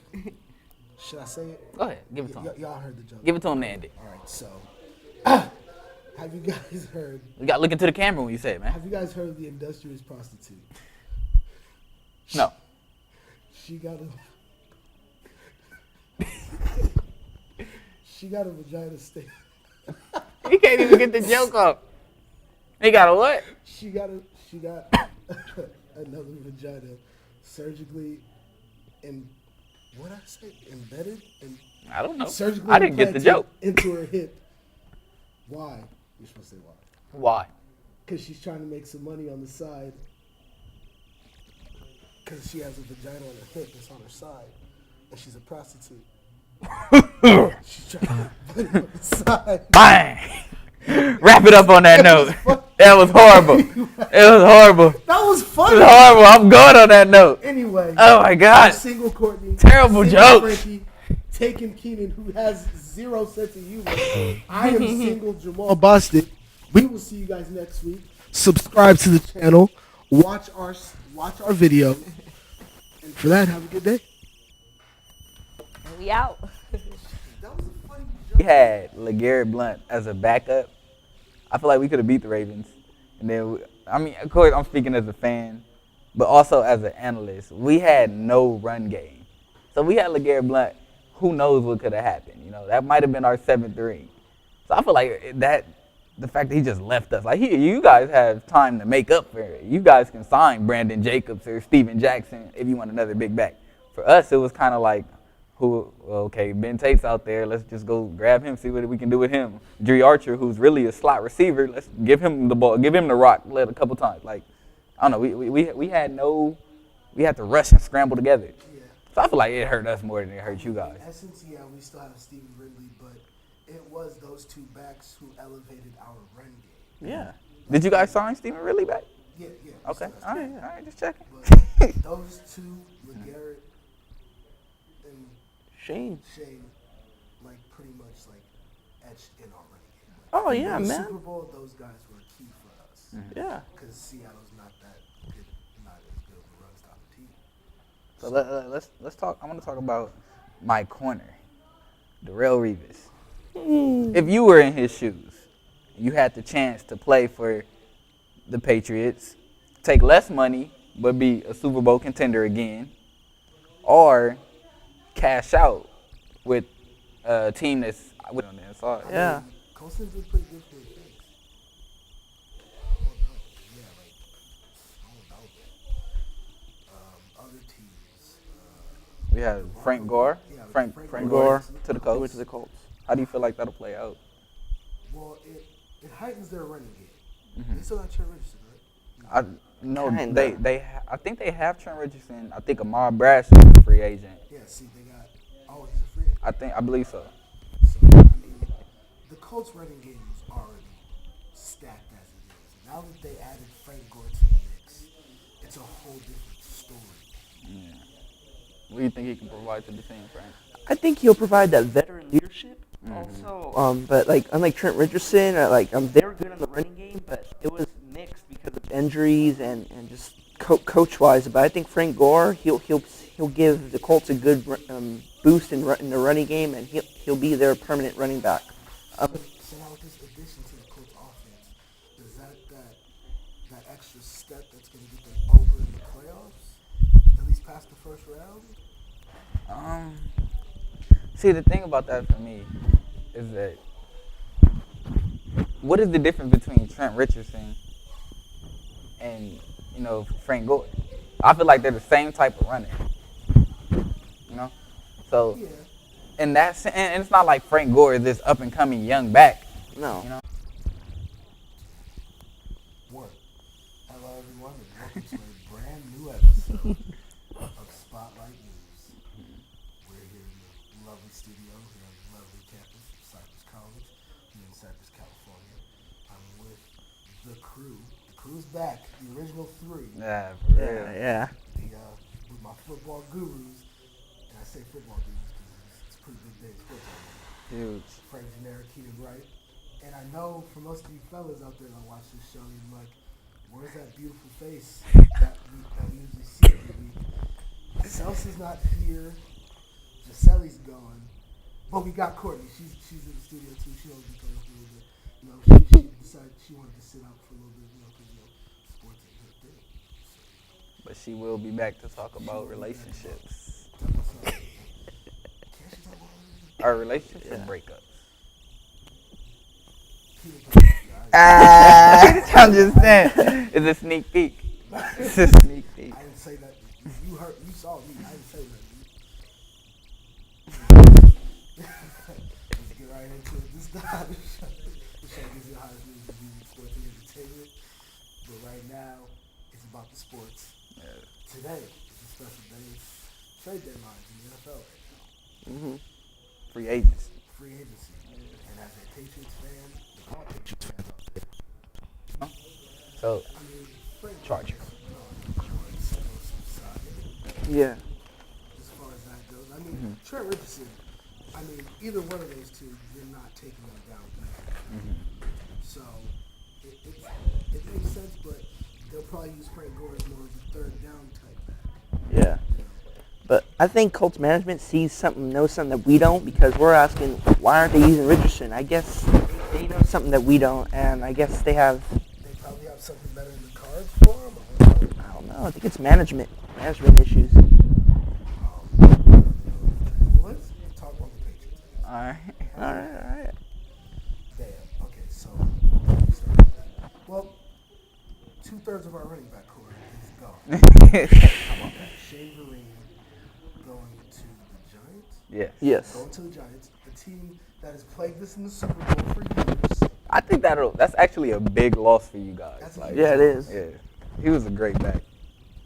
Speaker 1: Should I say it?
Speaker 2: Go ahead. Give it to him.
Speaker 1: Y'all heard the joke.
Speaker 2: Give it to him to end it.
Speaker 1: All right, so have you guys heard?
Speaker 2: You got to look into the camera when you say it, man.
Speaker 1: Have you guys heard of the industrious prostitute?
Speaker 2: No.
Speaker 1: She got a vagina stain.
Speaker 2: He can't even get the joke off. He got a what?
Speaker 1: She got another vagina surgically what I say? Embedded?
Speaker 2: I don't know.
Speaker 1: Surgically
Speaker 2: I didn't get the joke.
Speaker 1: into her hip. Why? You're supposed to say why.
Speaker 2: Why?
Speaker 1: Because she's trying to make some money on the side. Because she has a vagina on her hip that's on her side. And she's a prostitute. She's trying to make money on the side.
Speaker 2: Bang! Wrap it up on that note. That was horrible. It was horrible.
Speaker 1: That was
Speaker 2: It
Speaker 1: funny.
Speaker 2: was horrible. I'm going on that note.
Speaker 1: Anyway.
Speaker 2: Oh my God.
Speaker 1: Single Courtney.
Speaker 2: Terrible
Speaker 1: single
Speaker 2: jokes.
Speaker 1: Frankie, taking Keenan, who has zero sense of humor. I am single Jamal Boston. We will see you guys next week. Subscribe to the channel. Watch our videos. And for that, have a good day.
Speaker 4: And we out.
Speaker 1: That was a funny
Speaker 2: We
Speaker 1: joke.
Speaker 2: had LeGarrette Blount as a backup. I feel like we could have beat the Ravens. And then, of course, I'm speaking as a fan, but also as an analyst. We had no run game. So we had LeGarrette Blount. Who knows what could have happened? That might have been our 7-3. So I feel like the fact that he just left us. Like, you guys have time to make up for it. You guys can sign Brandon Jacobs or Steven Jackson if you want another big back. For us, it was kind of like, Ben Tate's out there. Let's just go grab him, see what we can do with him. Dree Archer, who's really a slot receiver, let's give him the ball, give him the rock, let a couple times. Like, I don't know, we had to rush and scramble together.
Speaker 1: Yeah.
Speaker 2: So I feel like it hurt us more than it hurt you guys.
Speaker 1: In essence, yeah, we still have Stephen Ridley, but it was those two backs who elevated our run game.
Speaker 2: Yeah. Did you guys sign Steven Ridley back?
Speaker 1: Yeah.
Speaker 2: Okay.
Speaker 1: So
Speaker 2: All right, just checking.
Speaker 1: but those two, LeGarrette and
Speaker 3: Shane.
Speaker 1: like pretty much like etched in our running game. Like,
Speaker 3: Oh yeah,
Speaker 1: in the
Speaker 3: man.
Speaker 1: Super Bowl, those guys were key for us
Speaker 3: Yeah.
Speaker 1: because Seattle's not good, not as good of a run stopping team.
Speaker 2: So let's talk. I want to talk about my corner, Darrelle Revis. If you were in his shoes, you had the chance to play for the Patriots, take less money but be a Super Bowl contender again, or cash out with a team that's on the inside.
Speaker 3: Yeah.
Speaker 1: Colston did pretty good for his face. I don't know. Yeah, like, I don't know. Other teams.
Speaker 2: We have Frank Gore.
Speaker 1: Yeah,
Speaker 2: Frank
Speaker 3: Gore.
Speaker 2: Gore to the
Speaker 3: He
Speaker 2: Colts.
Speaker 3: went to the Colts.
Speaker 2: How do you feel like that'll play out?
Speaker 1: Well, it heightens their running game. They still got Trent Richardson, right?
Speaker 2: I think they have Trent Richardson. I think Ahmad Bradshaw is a free agent.
Speaker 1: Yeah, see, they got. Oh, he's a free agent.
Speaker 2: I believe so.
Speaker 1: So, I mean, the Colts running game is already stacked as it is. Now that they added Frank Gore to the mix, it's a whole different story.
Speaker 2: Yeah. What do you think he can provide to the team, Frank?
Speaker 3: I think he'll provide that veteran leadership. Also, but like unlike Trent Richardson, they were good in the running game, but it was mixed because of injuries and just coach wise. But I think Frank Gore, he'll give the Colts a good boost in the running game, and he'll be their permanent running back.
Speaker 1: So now with this addition to the Colts offense, is that extra step that's going to get them over in the playoffs, at least past the first round?
Speaker 2: See, the thing about that for me is that what is the difference between Trent Richardson and, Frank Gore? I feel like they're the same type of runner, So,
Speaker 1: Yeah.
Speaker 2: and it's not like Frank Gore is this up and coming young back.
Speaker 3: No.
Speaker 1: One. Hello, everyone, and welcome to a brand new episode of Spotlight News. We're here in the lovely studio here on the lovely campus of Cypress College here in Cypress, California. I'm with the crew. The crew's back, the original three.
Speaker 2: Yeah, for real.
Speaker 3: Yeah.
Speaker 1: With my football gurus. And I say football gurus because it's a pretty big day in sports.
Speaker 2: Huge.
Speaker 1: Frank Generic, Keenan, right? And I know for most of you fellas out there that watch this show, you're like, where's that beautiful face that we usually see every week? Celsa's not here. Giselle's gone. But we got Courtney. She's in the studio too. She always be playing for a little bit. She decided she wanted to sit out for a little bit, because sports ain't her thing.
Speaker 2: But she will be back to talk about relationships.
Speaker 1: Tell us something. Can't she talk about it?
Speaker 2: Our relationship breakups. I'm just saying. It's a sneak peek. It's a sneak peek.
Speaker 1: I didn't say that. You saw me. I didn't say that. Let's get right into it. This time, the show gives you the hottest news of music, sports, and entertainment. But right now, it's about the sports.
Speaker 2: Yeah.
Speaker 1: Today is a special day. Trade deadlines in the NFL right now.
Speaker 2: Free agency.
Speaker 1: Free agency. And as a Patriots fan, the all Patriots fans out there.
Speaker 2: So,
Speaker 1: I mean, Frank
Speaker 2: Chargers.
Speaker 3: Yeah.
Speaker 1: As far as that goes, I mean, Trent Richardson. I mean, either one of those two, you're not taking them down back. So it makes sense, but they'll probably use Frank Gore as more of a third down type back.
Speaker 3: Yeah. But I think Colts management knows something that we don't, because we're asking, why aren't they using Richardson? I guess they know something that we don't, and I guess they probably
Speaker 1: have something better in the cards for him.
Speaker 3: I don't know. I think it's management issues.
Speaker 1: Well, let's talk about the Patriots.
Speaker 2: all right.
Speaker 3: All right.
Speaker 1: Damn. Okay, so well, 2/3 of our running back core is gone. How about that? Shane Vereen going to the Giants.
Speaker 2: Yes.
Speaker 1: Going to the Giants, a team that has plagued us in the Super Bowl for years.
Speaker 2: I think that's actually a big loss for you guys.
Speaker 1: That's
Speaker 2: Like,
Speaker 3: Yeah, it is.
Speaker 2: yeah. He was a great back.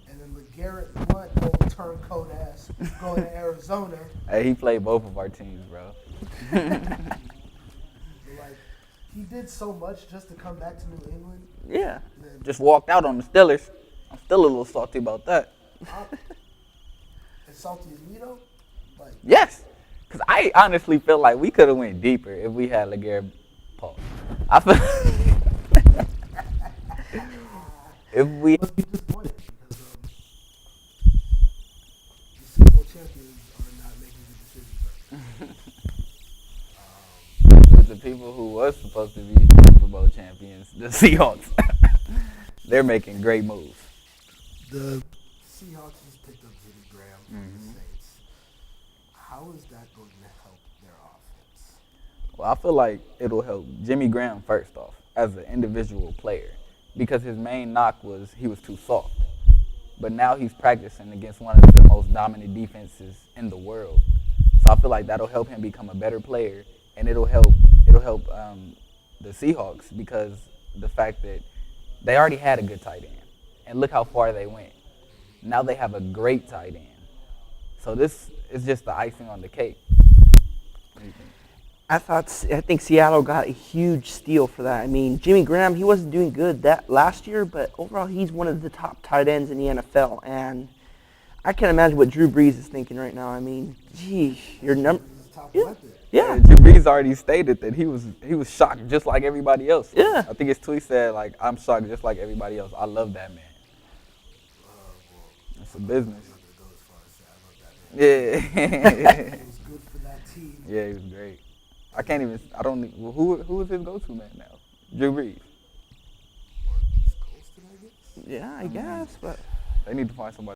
Speaker 1: And then LeGarrette Blunt, old turncoat ass, going to Arizona.
Speaker 2: Hey, he played both of our teams, bro.
Speaker 1: Like, he did so much just to come back to New England.
Speaker 3: Yeah.
Speaker 1: And then,
Speaker 2: Just walked out on the Steelers. I'm still a little salty about that.
Speaker 1: as salty as me though, like,
Speaker 2: Yes. Because I honestly feel like we could have went deeper if we had LeGarrette Paul. I feel if we
Speaker 1: Must be disappointed because the Super Bowl champions are not making good decisions.
Speaker 2: with the people who was supposed to be Super Bowl champions, the Seahawks, they're making great moves.
Speaker 1: The Seahawks just picked up Jimmy Graham from the Saints. How is that going to help their offense?
Speaker 2: Well, I feel like it'll help Jimmy Graham first off as an individual player because his main knock was he was too soft. But now he's practicing against one of the most dominant defenses in the world. So I feel like that'll help him become a better player, and it'll help the Seahawks because the fact that they already had a good tight end, and look how far they went. Now they have a great tight end. So this is just the icing on the cake. What do you think?
Speaker 3: I think Seattle got a huge steal for that. I mean, Jimmy Graham, he wasn't doing good that last year, but overall he's one of the top tight ends in the NFL. And I can't imagine what Drew Brees is thinking right now. I mean, gee, your number.
Speaker 1: He's a top
Speaker 3: Yeah.
Speaker 1: weapon.
Speaker 3: Yeah.
Speaker 2: Drew Brees already stated that he was shocked just like everybody else.
Speaker 3: Yeah.
Speaker 2: I think his tweet said like, "I'm shocked just like everybody else. I love that man." It's a business.
Speaker 1: I'm not going to go as far as say I love that man.
Speaker 2: Yeah.
Speaker 1: It was good for that team.
Speaker 2: Yeah, he was great. Who is his go-to man now? Drew Brees.
Speaker 1: East Coast, I guess.
Speaker 3: Yeah, I guess, but.
Speaker 2: They need to find somebody.